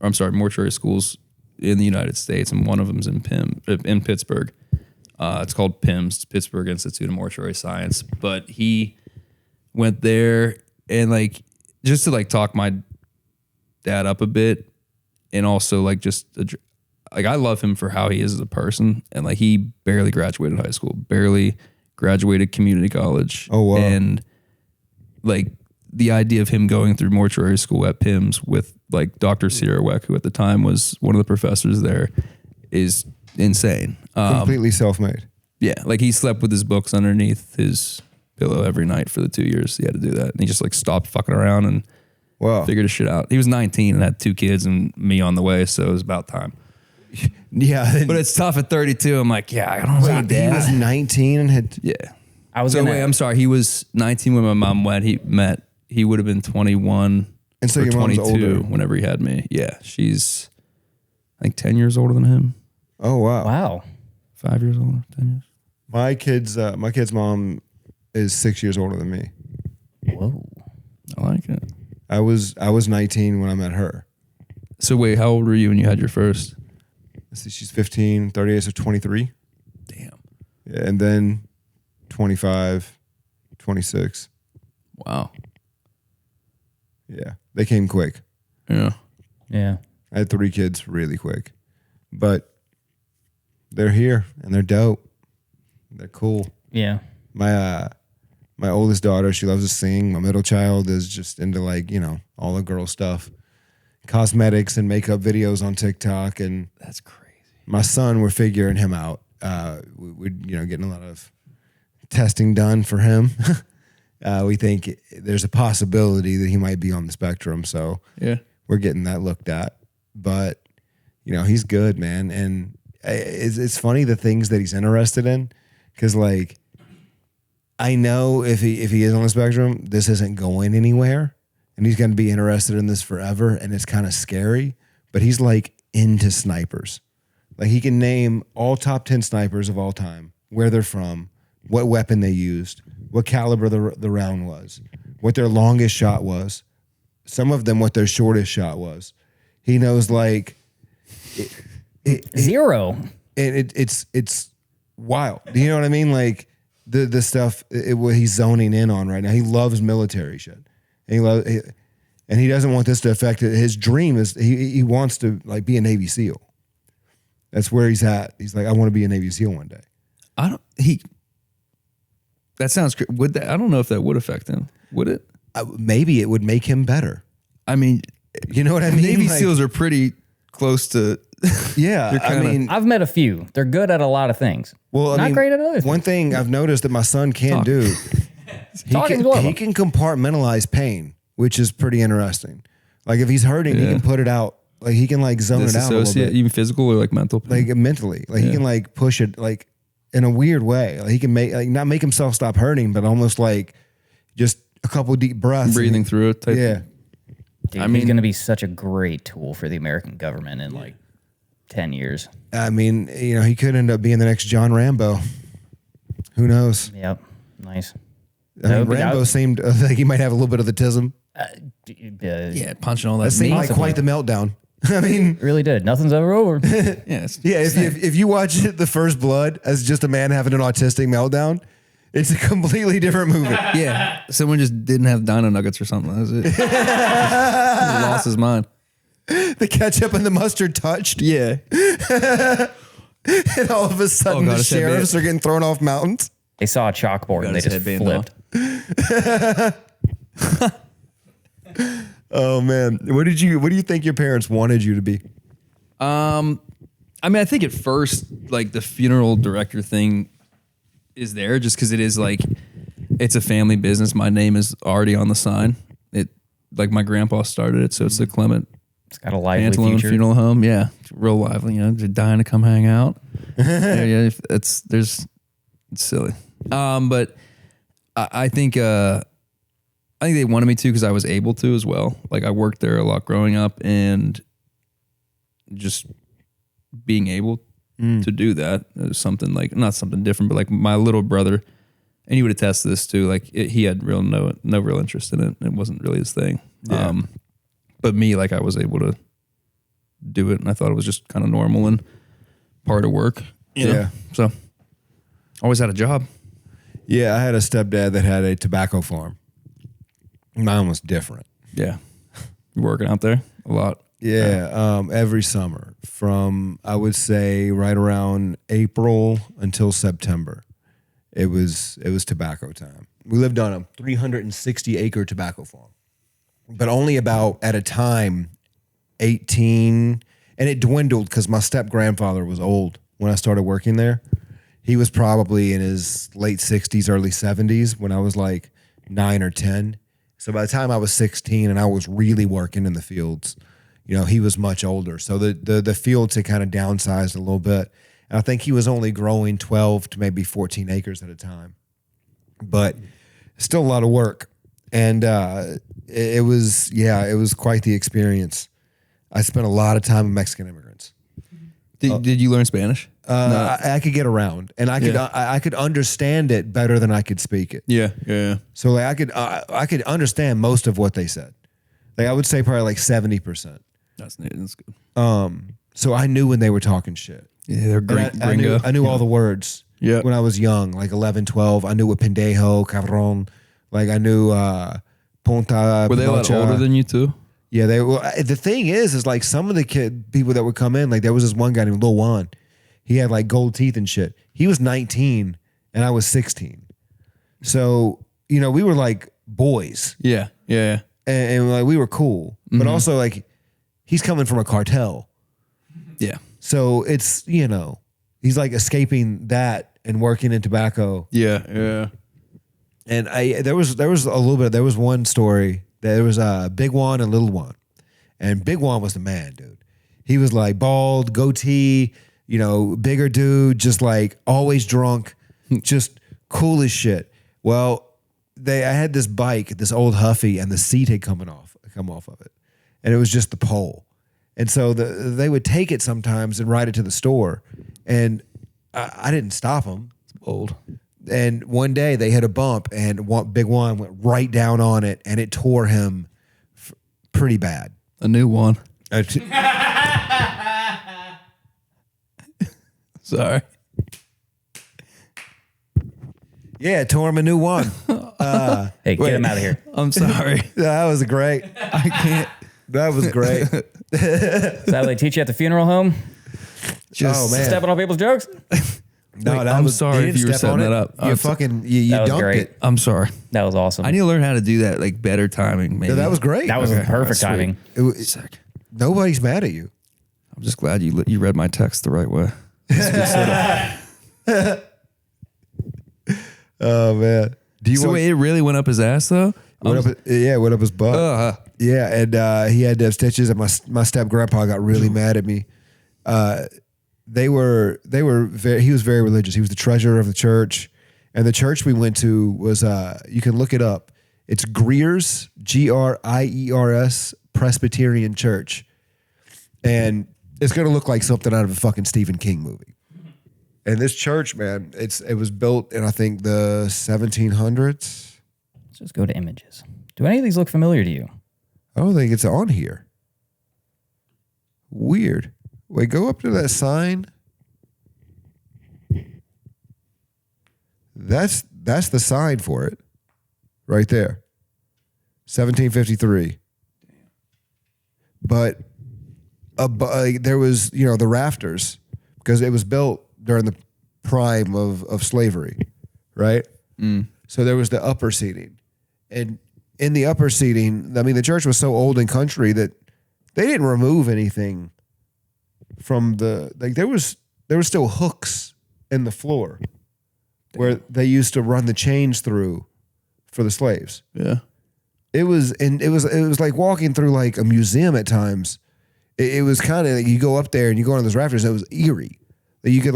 mortuary schools in the United States, and one of them's in Pittsburgh. It's called PIMS, Pittsburgh Institute of Mortuary Science. But he went there and like just to like talk my dad up a bit, and also like just like I love him for how he is as a person, and like he barely graduated high school, barely graduated community college. Oh wow! And like the idea of him going through mortuary school at PIMS with like Dr. Sierraweck, who at the time was one of the professors there, is insane. Completely self-made. Yeah, like he slept with his books underneath his pillow every night for the 2 years he had to do that, and he just like stopped fucking around and figured his shit out. He was 19 and had 2 kids and me on the way, so it was about time. Yeah, But it's tough at 32. I'm like, I don't know. He was 19 and had I'm sorry. He was 19 when my mom met. He would have been 21 and so or your mom's 22 older whenever he had me. Yeah, she's I think 10 years older than him. Oh wow! Wow, 5 years older, 10 years. My kid's mom is 6 years older than me. whoa. I like it. I was 19 when I met her. So wait, how old were you when you had your first? Let's see, she's 15, 38, so 23. Damn. Yeah, and then 25, 26. Wow. Yeah, they came quick. Yeah. Yeah. I had 3 kids really quick, but they're here and they're dope. They're cool. Yeah. My oldest daughter, she loves to sing. My middle child is just into like, all the girl stuff, cosmetics and makeup videos on TikTok. And That's crazy. my son, we're figuring him out. We're getting a lot of testing done for him. We think there's a possibility that he might be on the spectrum. So we're getting that looked at. But, he's good, man. And it's funny the things that he's interested in, because like, I know if he is on the spectrum, this isn't going anywhere, and he's going to be interested in this forever, and it's kind of scary. But he's like into snipers. Like he can name all top 10 snipers of all time, where they're from, what weapon they used, what caliber the round was, what their longest shot was, some of them what their shortest shot was. He knows like Zero. It's wild. You know what I mean? Like the stuff what he's zoning in on right now. He loves military shit. And he doesn't want this to affect it. His dream is he wants to like be a Navy SEAL. That's where he's at. He's like, I want to be a Navy SEAL one day. That sounds great. I don't know if that would affect him. Would it? Maybe it would make him better. I mean, you know what I mean? Navy like, SEALs are pretty close to. Yeah, I mean, I've met a few. They're good at a lot of things. well, I not mean, great at other things. one thing I've noticed that my son can do, Talking's one of he them. can compartmentalize pain, which is pretty interesting. Like if he's hurting, he can put it out. Like he can like zone it out a little Disassociate, bit. even physical or like mental pain. Like mentally, like he can like push it like in a weird way. Like he can make like not make himself stop hurting, but almost like just a couple deep breaths, breathing through it. Type Yeah, Dude, I he's mean- going to be such a great tool for the American government in like 10 years. I mean, you know, he could end up being the next John Rambo. Who knows? Yep. Nice. I mean, Rambo seemed like he might have a little bit of the tism. yeah, punching all that. That seemed meat. like quite the meltdown. I mean, Really did. Nothing's ever over. Yeah, yeah, if you watch The First Blood as just a man having an autistic meltdown, it's a completely different movie. yeah. Someone just didn't have dino nuggets or something. That was it. He lost his mind. The ketchup and the mustard touched, Yeah. and all of a sudden Oh, God, the his headband. sheriffs are getting thrown off mountains. They saw a chalkboard and they his just headband flipped. Oh man, what do you think your parents wanted you to be? I mean, I think at first, like the funeral director thing is there just because it is like it's a family business. My name is already on the sign. It like my grandpa started it, so it's the Clement It's got a lively Antelope future. Funeral Home. Yeah, it's real lively. You know, they're dying to come hang out. yeah, it's silly. But I think they wanted me to because I was able to as well. Like I worked there a lot growing up, and just being able to do that is something like not something different, but like my little brother, and he would attest to this too. Like he had no real interest in it. It wasn't really his thing. Yeah. But me, like I was able to do it, and I thought it was just kind of normal and part of work. You know? Yeah. So always had a job. Yeah, I had a stepdad that had a tobacco farm. Mine was different. Yeah. You're working out there a lot. Yeah, every summer from I would say right around April until September, it was tobacco time. We lived on a 360 acre tobacco farm, but only about at a time 18, and it dwindled because my step grandfather was old when I started working there. He was probably in his late 60s, early 70s when I was like 9 or 10. So by the time I was 16 and I was really working in the fields, you know, he was much older. So the fields had kind of downsized a little bit. And I think he was only growing 12 to maybe 14 acres at a time. But still a lot of work. And it was quite the experience. I spent a lot of time with Mexican immigrants. Did you learn Spanish? I could get around, and I could Yeah. I could understand it better than I could speak it. Yeah. So like I could understand most of what they said. Like I would say probably like 70%. That's good. So I knew when they were talking shit. Yeah, they're And gringo. I knew all the words. Yeah. When I was young, like 11, 12, I knew what pendejo, cabron. Like I knew punta. Were they a lot pinocha. older than you too? Yeah, they were. The thing is like some of the people that would come in, like there was this one guy named Lil Juan. He had like gold teeth and shit. He was 19 and I was 16. So, you know, we were like boys Yeah. and like we were cool, but also like he's coming from a cartel. Yeah. So it's, you know, he's like escaping that and working in tobacco. Yeah. And there was a little bit, there was one story. There was Big Juan and Little Juan. And Big Juan was the man, dude. He was like bald, goatee, you know, bigger dude, just like always drunk, just cool as shit. Well, I had this bike, this old Huffy, and the seat had come off of it. And it was just the pole. And so they would take it sometimes and ride it to the store. And I didn't stop them. Old. And one day they hit a bump and Big Juan went right down on it and it tore him pretty bad. A new one. Sorry. Yeah, it tore him a new one. Hey, get him out of here. I'm sorry. That was great. I can't. That was great. Is that what they teach you at the funeral home? Just Oh, man. Stepping on people's jokes? No, Wait, that I'm was, sorry they if didn't you were step on setting it. that up. You I'm fucking, you That was dunked great. it. I'm sorry. That was awesome. I need to learn how to do that, like better timing. Maybe. Yeah, that was great. that was Okay, perfect sweet. timing. It was- Sick. nobody's mad at you. I'm just glad you read my text the right way. Oh man. Do you So want, it really went up his ass though? went up his butt. Yeah, and he had to have stitches, and my step grandpa got really mad at me. They were very, he was very religious. He was the treasurer of the church, and the church we went to was you can look it up. It's Greer's, Griers Presbyterian Church, and it's gonna look like something out of a fucking Stephen King movie. And this church, man, it was built in I think the 1700s. Let's just go to images. Do any of these look familiar to you? I don't think it's on here. Weird. Wait, go up to that sign. That's the sign for it. Right there. 1753. But there was, the rafters, because it was built during the prime of slavery, right? So there was the upper seating. And in the upper seating, I mean, the church was so old and country that they didn't remove anything from there was still hooks in the floor where they used to run the chains through for the slaves. Yeah. It was like walking through like a museum at times. It was kind of like you go up there and you go on those rafters. And it was eerie. That you could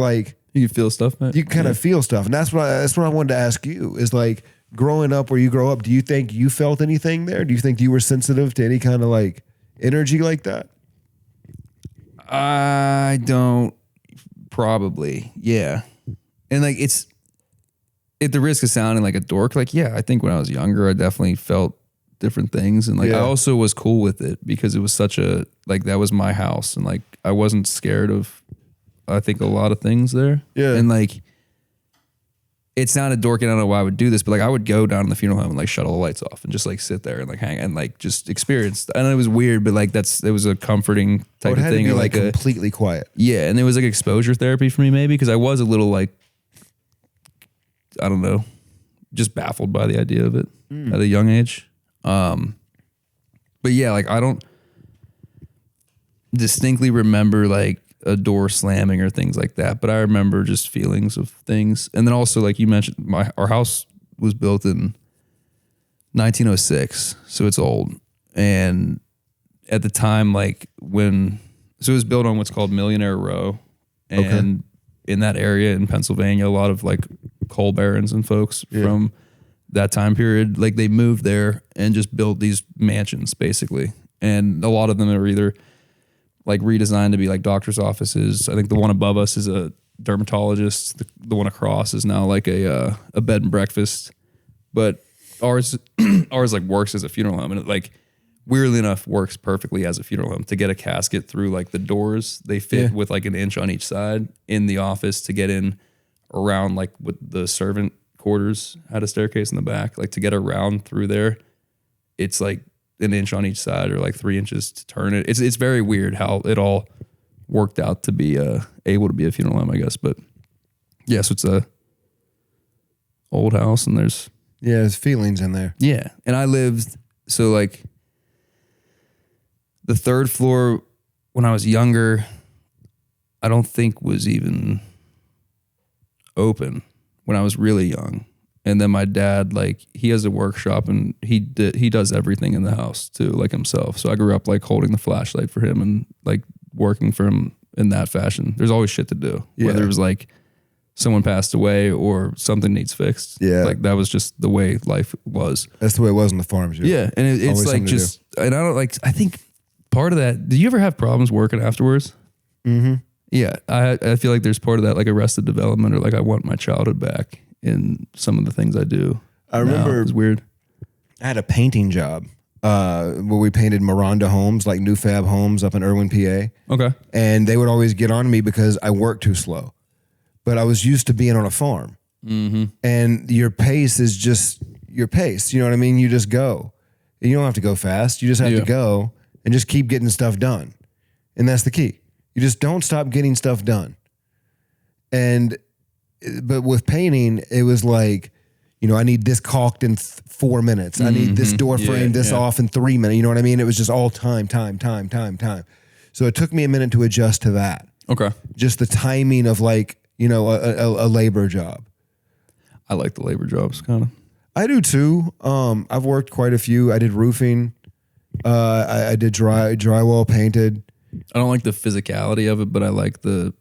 feel stuff, man. You kind of feel stuff, and that's what I wanted to ask you is like growing up where you grow up. Do you think you felt anything there? Do you think you were sensitive to any kind of like energy like that? I don't. Probably, yeah. And like it's at the risk of sounding like a dork. Like, yeah, I think when I was younger, I definitely felt different things, and like I also was cool with it because it was such a that was my house, and like I wasn't scared of. I think a lot of things there. Yeah. And like, it sounded dorky. I don't know why I would do this, but like I would go down to the funeral home and like shut all the lights off and just like sit there and like hang and like just experience. And it was weird, but like it was a comforting type of thing. To be or like completely quiet. Yeah. And it was like exposure therapy for me maybe because I was a little like, I don't know, just baffled by the idea of it at a young age. But yeah, like I don't distinctly remember like a door slamming or things like that, but I remember just feelings of things. And then also, like you mentioned, our house was built in 1906, so it's old. And at the time, so it was built on what's called Millionaire Row, and in that area in Pennsylvania, a lot of like coal barons and folks from that time period, like they moved there and just built these mansions basically, and a lot of them are either like redesigned to be like doctor's offices. I think the one above us is a dermatologist. The one across is now like a bed and breakfast. But ours like works as a funeral home, and it like weirdly enough works perfectly as a funeral home. To get a casket through like the doors, they fit with like an inch on each side in the office to get in around like with the servant quarters had a staircase in the back. Like to get around through there, it's like an inch on each side or like 3 inches to turn it. It's very weird how it all worked out to be able to be a funeral home, I guess. But yeah, so it's a old house and there's feelings in there. Yeah. And I lived, so like the third floor when I was younger, I don't think was even open when I was really young. And then my dad, like, he has a workshop and he does everything in the house too, like himself. So I grew up like holding the flashlight for him and like working for him in that fashion. There's always shit to do, whether it was like someone passed away or something needs fixed. Yeah. Like that was just the way life was. That's the way it was on the farms. Yeah. And it's like just, and I don't like, I think part of that, do you ever have problems working afterwards? Mm-hmm. Yeah. I feel like there's part of that, like Arrested Development or like I want my childhood back in some of the things I do. I remember it's weird. I had a painting job where we painted Miranda homes, like new fab homes up in Irwin, PA. Okay. And they would always get on me because I worked too slow. But I was used to being on a farm. Mm-hmm. And your pace is just your pace. You know what I mean? You just go. You don't have to go fast. You just have to go and just keep getting stuff done. And that's the key. You just don't stop getting stuff done. But with painting, it was like, I need this caulked in 4 minutes. I need this door frame, off in 3 minutes. You know what I mean? It was just all time. So it took me a minute to adjust to that. Okay. Just the timing of like, you know, a labor job. I like the labor jobs kind of. I do too. I've worked quite a few. I did roofing. I did drywall, painted. I don't like the physicality of it, but I like the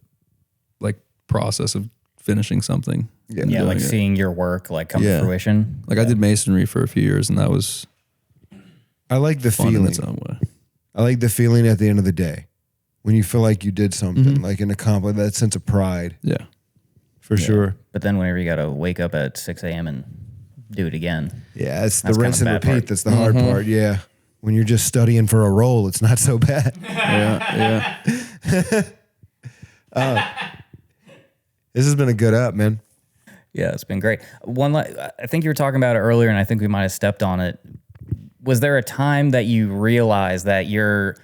process of finishing something. Yeah, like seeing your work like come to fruition. Like I did masonry for a few years, and that was I like the fun in feeling. its own way. I like the feeling at the end of the day when you feel like you did something, like an accomplishment, that sense of pride, Yeah. for sure. But then whenever you got to wake up at 6 a.m. and do it again. Yeah, it's the That's rinse and kinda bad repeat. part. That's the hard part. Yeah. When you're just studying for a role, it's not so bad. Yeah. This has been a good up, man. Yeah, it's been great. I think you were talking about it earlier, and I think we might have stepped on it. Was there a time that you realized that your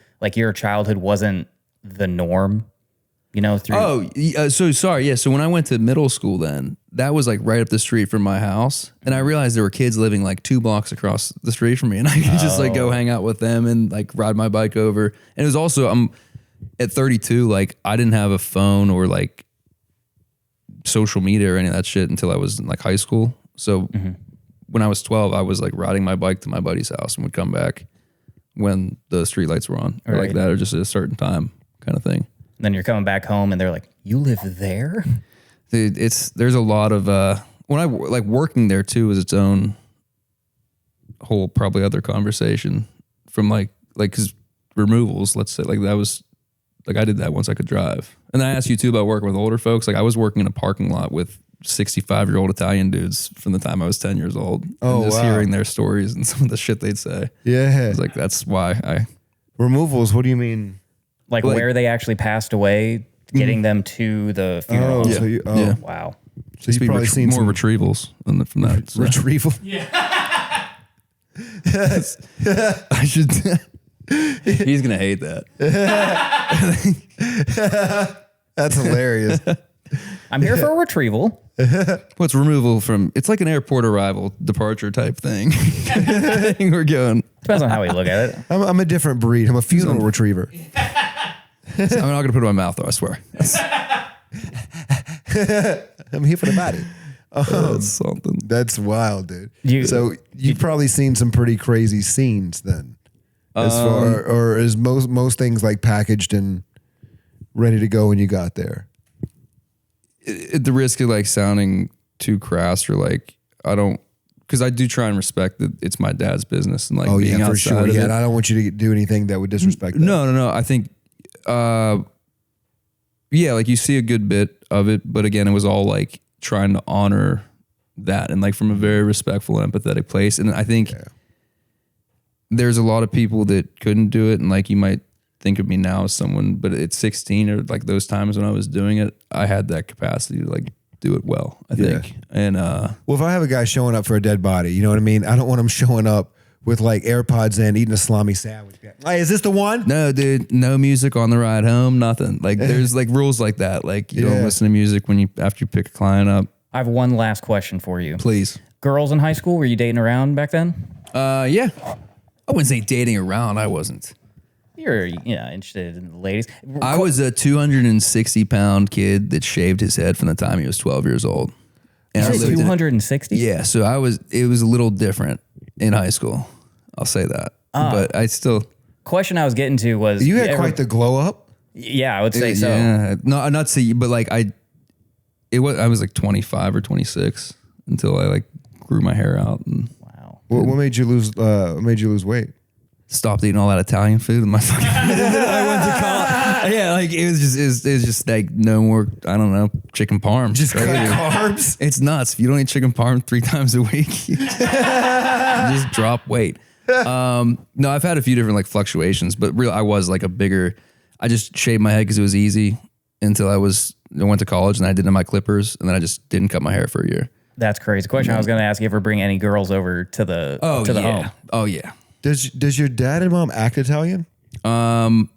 childhood wasn't the norm? You know, So sorry. Yeah. So when I went to middle school, then that was like right up the street from my house, and I realized there were kids living like 2 blocks across the street from me, and I could just like go hang out with them and like ride my bike over. And it was also I'm at 32, like I didn't have a phone or like social media or any of that shit until I was in like high school. So when I was 12, I was like riding my bike to my buddy's house and would come back when the streetlights were on, or like Right. that, or just at a certain time, kind of thing. then you're coming back home, and they're like, "You live there?" Dude, there's a lot of when I like working there too is its own whole probably other conversation from like because removals, let's say, like that was like I did that once I could drive. And then I asked you too about working with older folks. Like I was working in a parking lot with 65-year-old Italian dudes from the time I was 10 years old. Oh, and just wow. hearing their stories and some of the shit they'd say. Yeah. It's like that's why I Removals, what do you mean? Like where they actually passed away, getting them to the funeral. Oh, Yeah. so you, Yeah. Wow. so you've probably seen more some retrievals from that. So. retrieval. I should. He's gonna hate that. That's hilarious. I'm here for a retrieval. What's removal from? It's like an airport arrival, departure type thing. I think we're going. Depends on how we look at it. I'm a different breed. I'm a funeral retriever. I'm not gonna put it in my mouth though. I swear. I'm here for the body. That's something. That's wild, dude. So you've probably seen some pretty crazy scenes then. As far or is most things like packaged and ready to go when you got there? At the risk of like sounding too crass or like I don't, because I do try and respect that it's my dad's business and like being for outside sure. of Yeah, it. and I don't want you to do anything that would disrespect that. No. I think, yeah, like you see a good bit of it, but again, it was all like trying to honor that and like from a very respectful, empathetic place. And I think there's a lot of people that couldn't do it, and like you might think of me now as someone, but at 16 or like those times when I was doing it, I had that capacity to like do it well, I think. And Well, if I have a guy showing up for a dead body, you know what I mean? I don't want him showing up with like AirPods in, eating a salami sandwich. Hey, is this the one? no, dude, no music on the ride home, nothing. Like there's like rules like that. Like you don't listen to music after you pick a client up. I have one last question for you. Please. Girls in high school, were you dating around back then? Yeah. I wouldn't say dating around. I wasn't. You're interested in the ladies. I was a 260-pound kid that shaved his head from the time he was 12 years old. And I lived in- 260? Yeah, so it was a little different in high school. I'll say that. But I still. Question I was getting to was You had quite the glow up. Yeah, I would say so. Yeah. No, not say, but like I was like 25 or 26 until I like grew my hair out and Wow. What made you lose? Weight? stopped eating all that Italian food in my fucking. I went to college. Yeah, like it was just like no more. I don't know, chicken parm. Just cut carbs. It's nuts. If you don't eat chicken parm 3 times a week, you just drop weight. No, I've had a few different like fluctuations, but I was like I just shaved my head because it was easy until I went to college and I did it in my clippers, and then I just didn't cut my hair for a year. That's crazy. Question I was going to ask you: ever bring any girls over to the home? Oh yeah. Does your dad and mom act Italian? My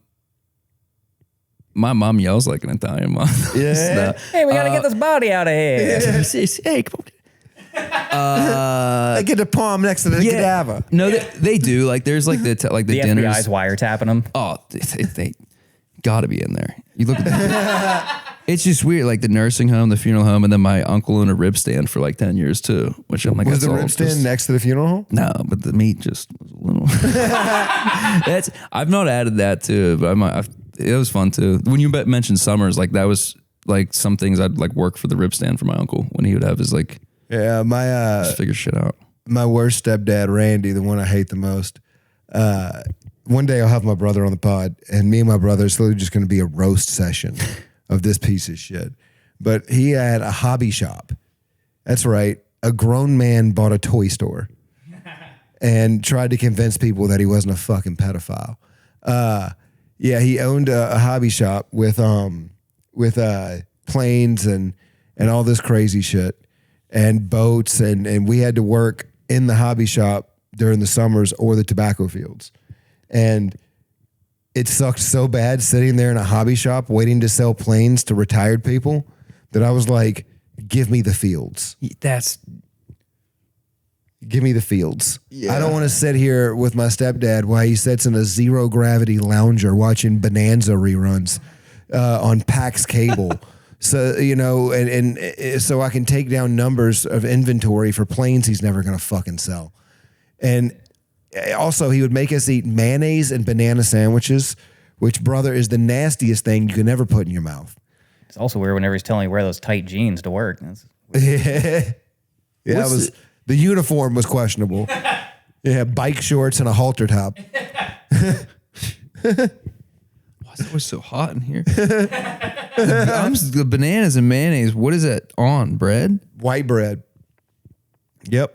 mom yells like an Italian mom. Yeah. Hey, we got to get this body out of here. Hey, come on. I get the palm next to the cadaver. No, they do. Like there's like the The dinners. FBI's wiretapping them. Oh, they got to be in there. You look at it's just weird, like the nursing home, the funeral home, and then my uncle owned a rib stand for like 10 years too, which I'm like, Was that's the all rib stand just- next to the funeral home? No, but the meat just was a little. I've not added that to it, but it was fun too. When you mentioned summers, like that was like some things I'd like work for the rib stand for my uncle when he would have his like Yeah, just figure shit out. my worst stepdad, Randy, the one I hate the most. One day I'll have my brother on the pod, and me and my brother, it's literally just going to be a roast session of this piece of shit. But he had a hobby shop. That's right. A grown man bought a toy store and tried to convince people that he wasn't a fucking pedophile. Yeah, he owned a hobby shop with planes and all this crazy shit and boats, and we had to work in the hobby shop during the summers or the tobacco fields. And it sucked so bad sitting there in a hobby shop waiting to sell planes to retired people that I was like, give me the fields. Give me the fields. Yeah. I don't want to sit here with my stepdad while he sits in a zero gravity lounger watching Bonanza reruns on PAX cable. So, you know, and so I can take down numbers of inventory for planes he's never going to fucking sell. And also, he would make us eat mayonnaise and banana sandwiches, which, brother, is the nastiest thing you can ever put in your mouth. It's also weird whenever he's telling you wear those tight jeans to work. Yeah, the uniform was questionable. Yeah, bike shorts and a halter top. Why is it always so hot in here? The bananas and mayonnaise. What is that on bread? White bread. Yep.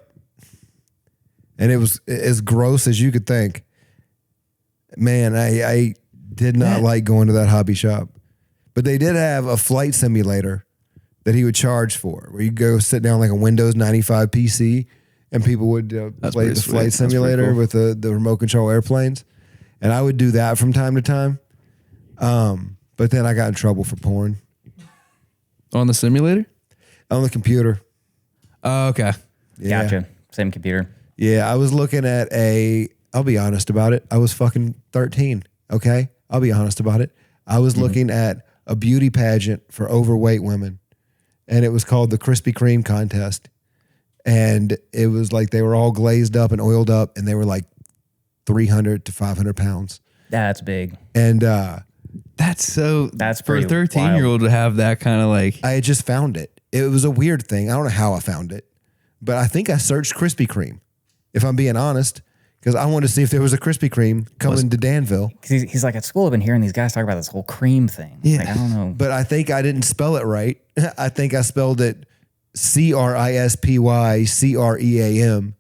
And it was as gross as you could think. Man, I did not like going to that hobby shop. But they did have a flight simulator that he would charge for, where you go sit down like a Windows 95 PC and people would play the flight simulator cool. with the remote control airplanes. And I would do that from time to time. But then I got in trouble for porn. On the simulator? On the computer. Oh, okay. Yeah. Gotcha. Same computer. Yeah, I was looking at I'll be honest about it. I was fucking 13, okay? I'll be honest about it. I was looking at a beauty pageant for overweight women, and it was called the Krispy Kreme contest. And it was like they were all glazed up and oiled up, and they were like 300 to 500 pounds. That's big. And that's for a pretty 13-year-old to have that kind of like. I had just found it. It was a weird thing. I don't know how I found it, but I think I searched Krispy Kreme, if I'm being honest, because I wanted to see if there was a Krispy Kreme coming to Danville. He's like, at school, I've been hearing these guys talk about this whole cream thing. Yeah. Like, I don't know. But I think I didn't spell it right. I think I spelled it CRISPY CREAM.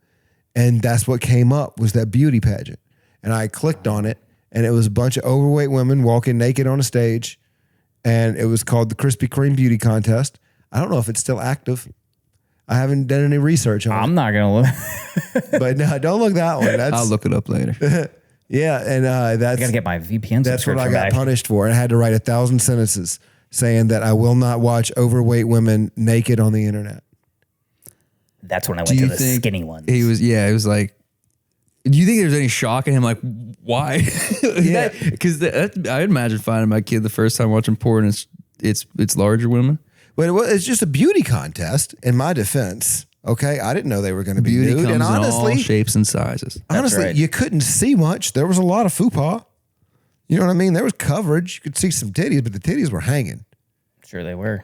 And that's what came up, was that beauty pageant. And I clicked on it, and it was a bunch of overweight women walking naked on a stage. And it was called the Krispy Kreme Beauty Contest. I don't know if it's still active. I haven't done any research on it. I'm not going to look. But no, don't look that one. I'll look it up later. Yeah, and that's I got to get my VPN that's what I got back. punished for. I had to write 1,000 sentences saying that I will not watch overweight women naked on the internet. That's when I went to the skinny ones. He was like, do you think there's any shock in him? Like, why? Yeah. Because I'd imagine finding my kid the first time watching porn, it's larger women. But it's just a beauty contest, in my defense. Okay, I didn't know they were going to be Beauty nude, comes and honestly, in all shapes and sizes. honestly, right. you couldn't see much. There was a lot of fupa. You know what I mean? There was coverage. You could see some titties, but the titties were hanging. Sure they were.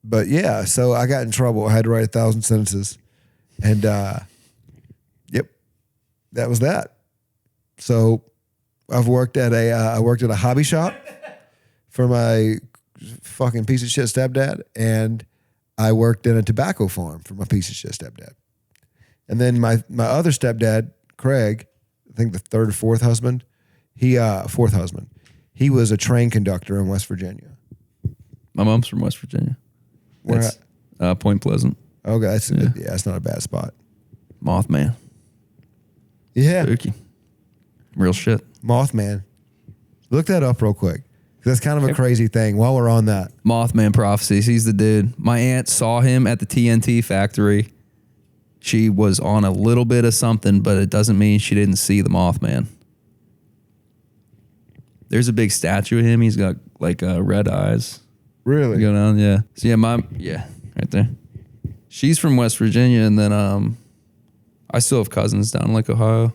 But yeah, so I got in trouble. I had to write 1,000 sentences, and yep, that was that. So I've worked at a hobby shop for my fucking piece of shit stepdad, and I worked in a tobacco farm for my piece of shit stepdad. And then my other stepdad, Craig, I think the third or fourth husband, he was a train conductor in West Virginia. My mom's from West Virginia. Where That's, Point Pleasant. Okay, that's that's not a bad spot. Mothman. Yeah, Spooky. Real shit. Mothman. Look that up real quick. That's kind of a crazy thing. While we're on that, Mothman prophecies. He's the dude. My aunt saw him at the TNT factory. She was on a little bit of something, but it doesn't mean she didn't see the Mothman. There's a big statue of him. He's got like red eyes. Really? Go down, yeah. So yeah, right there. She's from West Virginia, and then I still have cousins down in like Ohio,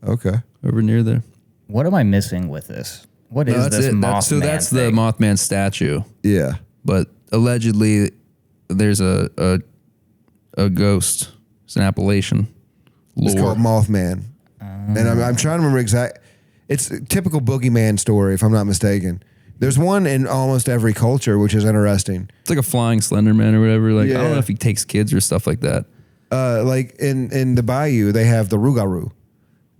Okay. over near there. What am I missing with this? What is this Mothman That's thing? the Mothman statue. Yeah. But allegedly, there's a ghost. It's an Appalachian lore. It's called Mothman. And I'm trying to remember exact. It's a typical boogeyman story, if I'm not mistaken. There's one in almost every culture, which is interesting. It's like a flying Slender Man or whatever. Like I Yeah. don't know if he takes kids or stuff like that. Like in the bayou, they have the Rougarou.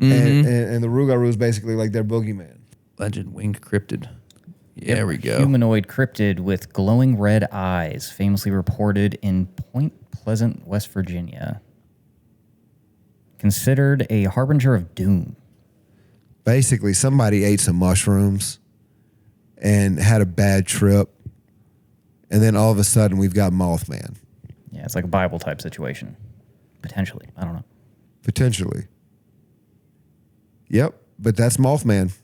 And the Rougarou is basically like their boogeyman. Legend winged cryptid. Yeah, there we go. Humanoid cryptid with glowing red eyes, famously reported in Point Pleasant, West Virginia. Considered a harbinger of doom. Basically, somebody ate some mushrooms and had a bad trip. And then all of a sudden, we've got Mothman. Yeah, it's like a Bible type situation. Potentially. I don't know. Potentially. Yep, but that's Mothman.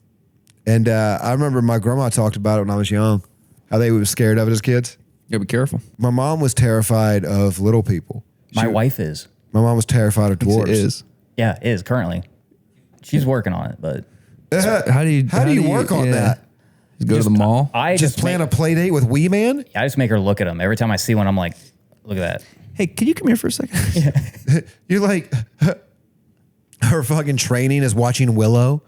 And I remember my grandma talked about it when I was young, how they were scared of it as kids. You gotta be careful. My mom was terrified of little people. My wife is. My mom was terrified of dwarves. It is. Yeah, is currently. She's working on it, but How do you work on that? Just go to the mall. I Just plan a play date with Wee Man? I just make her look at them. Every time I see one, I'm like, look at that. Hey, can you come here for a second? You're like, her fucking training is watching Willow.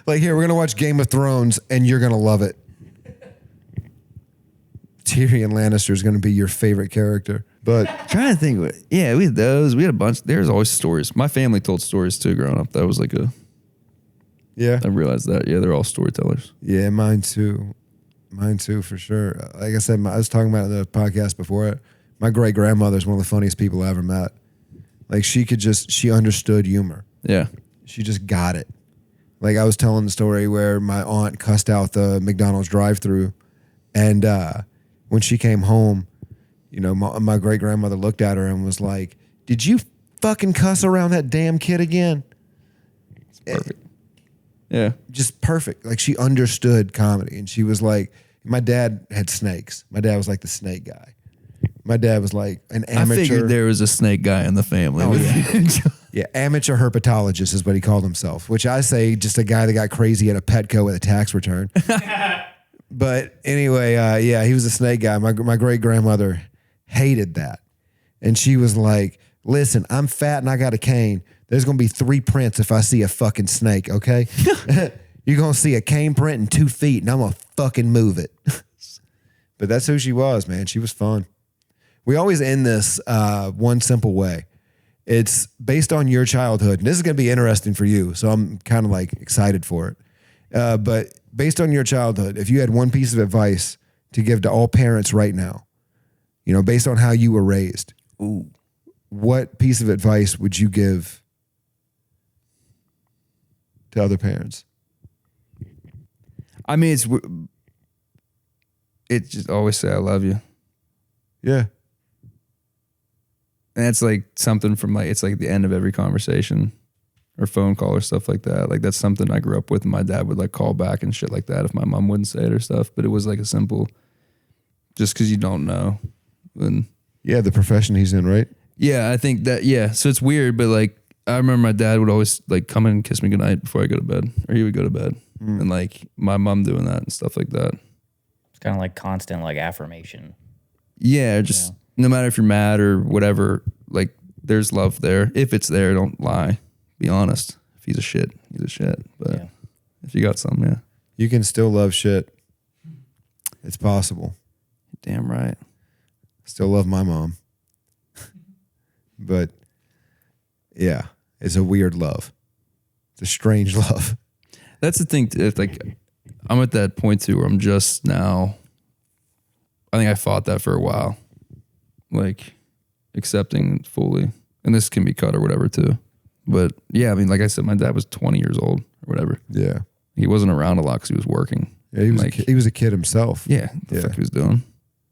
Like, here, we're going to watch Game of Thrones and you're going to love it. Tyrion Lannister is going to be your favorite character. But Trying to think. Yeah, we had those. We had a bunch. There's always stories. My family told stories too growing up. That was like yeah. I realized that. Yeah, they're all storytellers. Yeah, mine too. Mine too, for sure. Like I said, I was talking about it in the podcast before it. My great grandmother is one of the funniest people I ever met. Like she understood humor. Yeah. She just got it. Like I was telling the story where my aunt cussed out the McDonald's drive-thru, and when she came home, you know, my great grandmother looked at her and was like, "Did you fucking cuss around that damn kid again?" Perfect. Yeah. Just perfect. Like she understood comedy, and she was like, my dad had snakes. My dad was like the snake guy. My dad was like an amateur. I figured there was a snake guy in the family. Oh, yeah. Yeah, amateur herpetologist is what he called himself, which I say just a guy that got crazy at a Petco with a tax return. But anyway, yeah, he was a snake guy. My great grandmother hated that. And she was like, listen, I'm fat and I got a cane. There's going to be 3 prints if I see a fucking snake, okay? You're going to see a cane print and 2 feet and I'm going to fucking move it. But that's who she was, man. She was fun. We always end this one simple way. It's based on your childhood. And this is going to be interesting for you. So I'm kind of like excited for it. But based on your childhood, if you had one piece of advice to give to all parents right now, you know, based on how you were raised, what piece of advice would you give to other parents? I mean, it's just always say I love you. Yeah. And that's like something from like, it's like the end of every conversation or phone call or stuff like that. Like that's something I grew up with, and my dad would like call back and shit like that if my mom wouldn't say it or stuff. But it was like a simple, just because you don't know. And Yeah, the profession he's in, right? yeah, I think that, yeah. So it's weird, but like I remember my dad would always like come in and kiss me goodnight before I go to bed, or he would go to bed. And like my mom doing that and stuff like that. It's kind of like constant like affirmation. Yeah, just no matter if you're mad or whatever, like there's love there. If it's there, don't lie. Be honest. If he's a shit, he's a shit. But if you got something, yeah. You can still love shit. It's possible. Damn right. Still love my mom. But yeah, it's a weird love. It's a strange love. That's the thing. It's like I'm at that point too where I'm just now. I think I fought that for a while, like accepting fully, and this can be cut or whatever too. But yeah, I mean, like I said, my dad was 20 years old or whatever. Yeah. He wasn't around a lot because he was working. Yeah, he was like, he was a kid himself. Yeah, the fuck he was doing.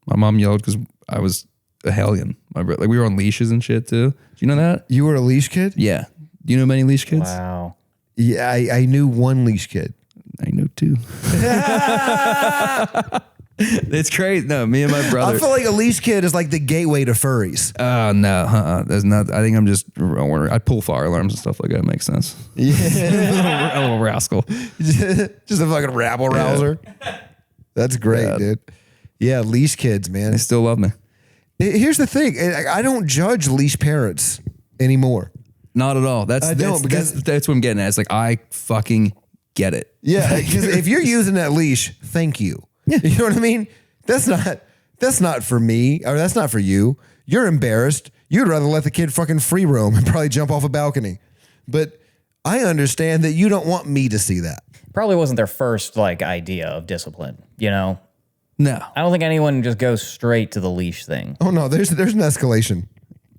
My mom yelled because I was a hellion. Like we were on leashes and shit too. Do you know that? You were a leash kid? Yeah. Do you know many leash kids? Wow. Yeah, I knew one leash kid. I know too. It's crazy. No, me and my brother. I feel like a leash kid is like the gateway to furries. Oh no, there's not. I think I'm just. I pull fire alarms and stuff like that. Makes sense. Yeah, A little rascal. just a fucking rabble rouser. That's great, Yeah. dude. Yeah, leash kids, man. They still love me. Here's the thing: I don't judge leash parents anymore. Not at all. That's I don't, because- that's what I'm getting at. It's like I fucking get it. Yeah, because if you're using that leash, thank you. You know what I mean? That's not for me, or that's not for you. You're embarrassed. You'd rather let the kid fucking free roam and probably jump off a balcony. But I understand that you don't want me to see that. Probably wasn't their first like idea of discipline, you know? No. I don't think anyone just goes straight to the leash thing. Oh no, there's an escalation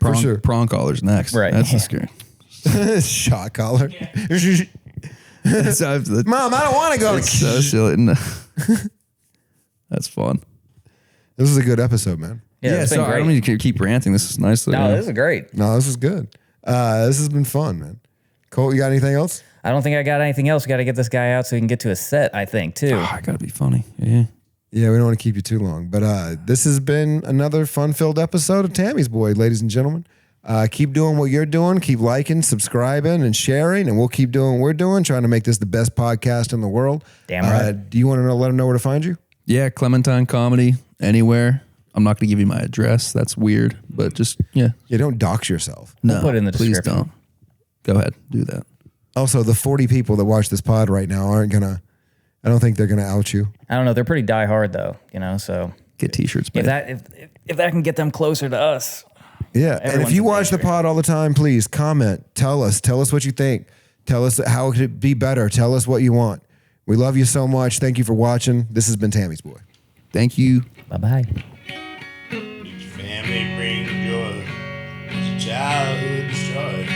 for sure. Prong collar's next. Right. That's Yeah. scary. Shot collar. So Mom, I don't want to go. it's so silly. No. That's fun. This is a good episode, man. Yeah, it's been sorry. I great. don't mean to keep ranting. This is nice. No, this is great. No, this is good. This has been fun, man. Cole, you got anything else? I don't think I got anything else. We got to get this guy out so he can get to his set, I think, too. I gotta be funny. Yeah. Yeah, we don't want to keep you too long. But this has been another fun-filled episode of Tammy's Boy, ladies and gentlemen. Keep doing what you're doing. Keep liking, subscribing, and sharing. And we'll keep doing what we're doing, trying to make this the best podcast in the world. Damn right. Do you want to let them know where to find you? Yeah, Clementine Comedy, anywhere. I'm not going to give you my address. That's weird, but just, yeah. Yeah, don't dox yourself. No, put it in the please description. don't. Go ahead, do that. Also, the 40 people that watch this pod right now I don't think they're going to out you. I don't know. They're pretty die hard, though, you know? So Get t-shirts if made. that can get them closer to us. Yeah, and if Everyone's you a watch the danger. pod all the time, please comment. Tell us what you think. Tell us how it could be better. Tell us what you want. We love you so much. Thank you for watching. This has been Tammy's Boy. Thank you. Bye-bye. Did your family bring joy? Was your childhood destroyed?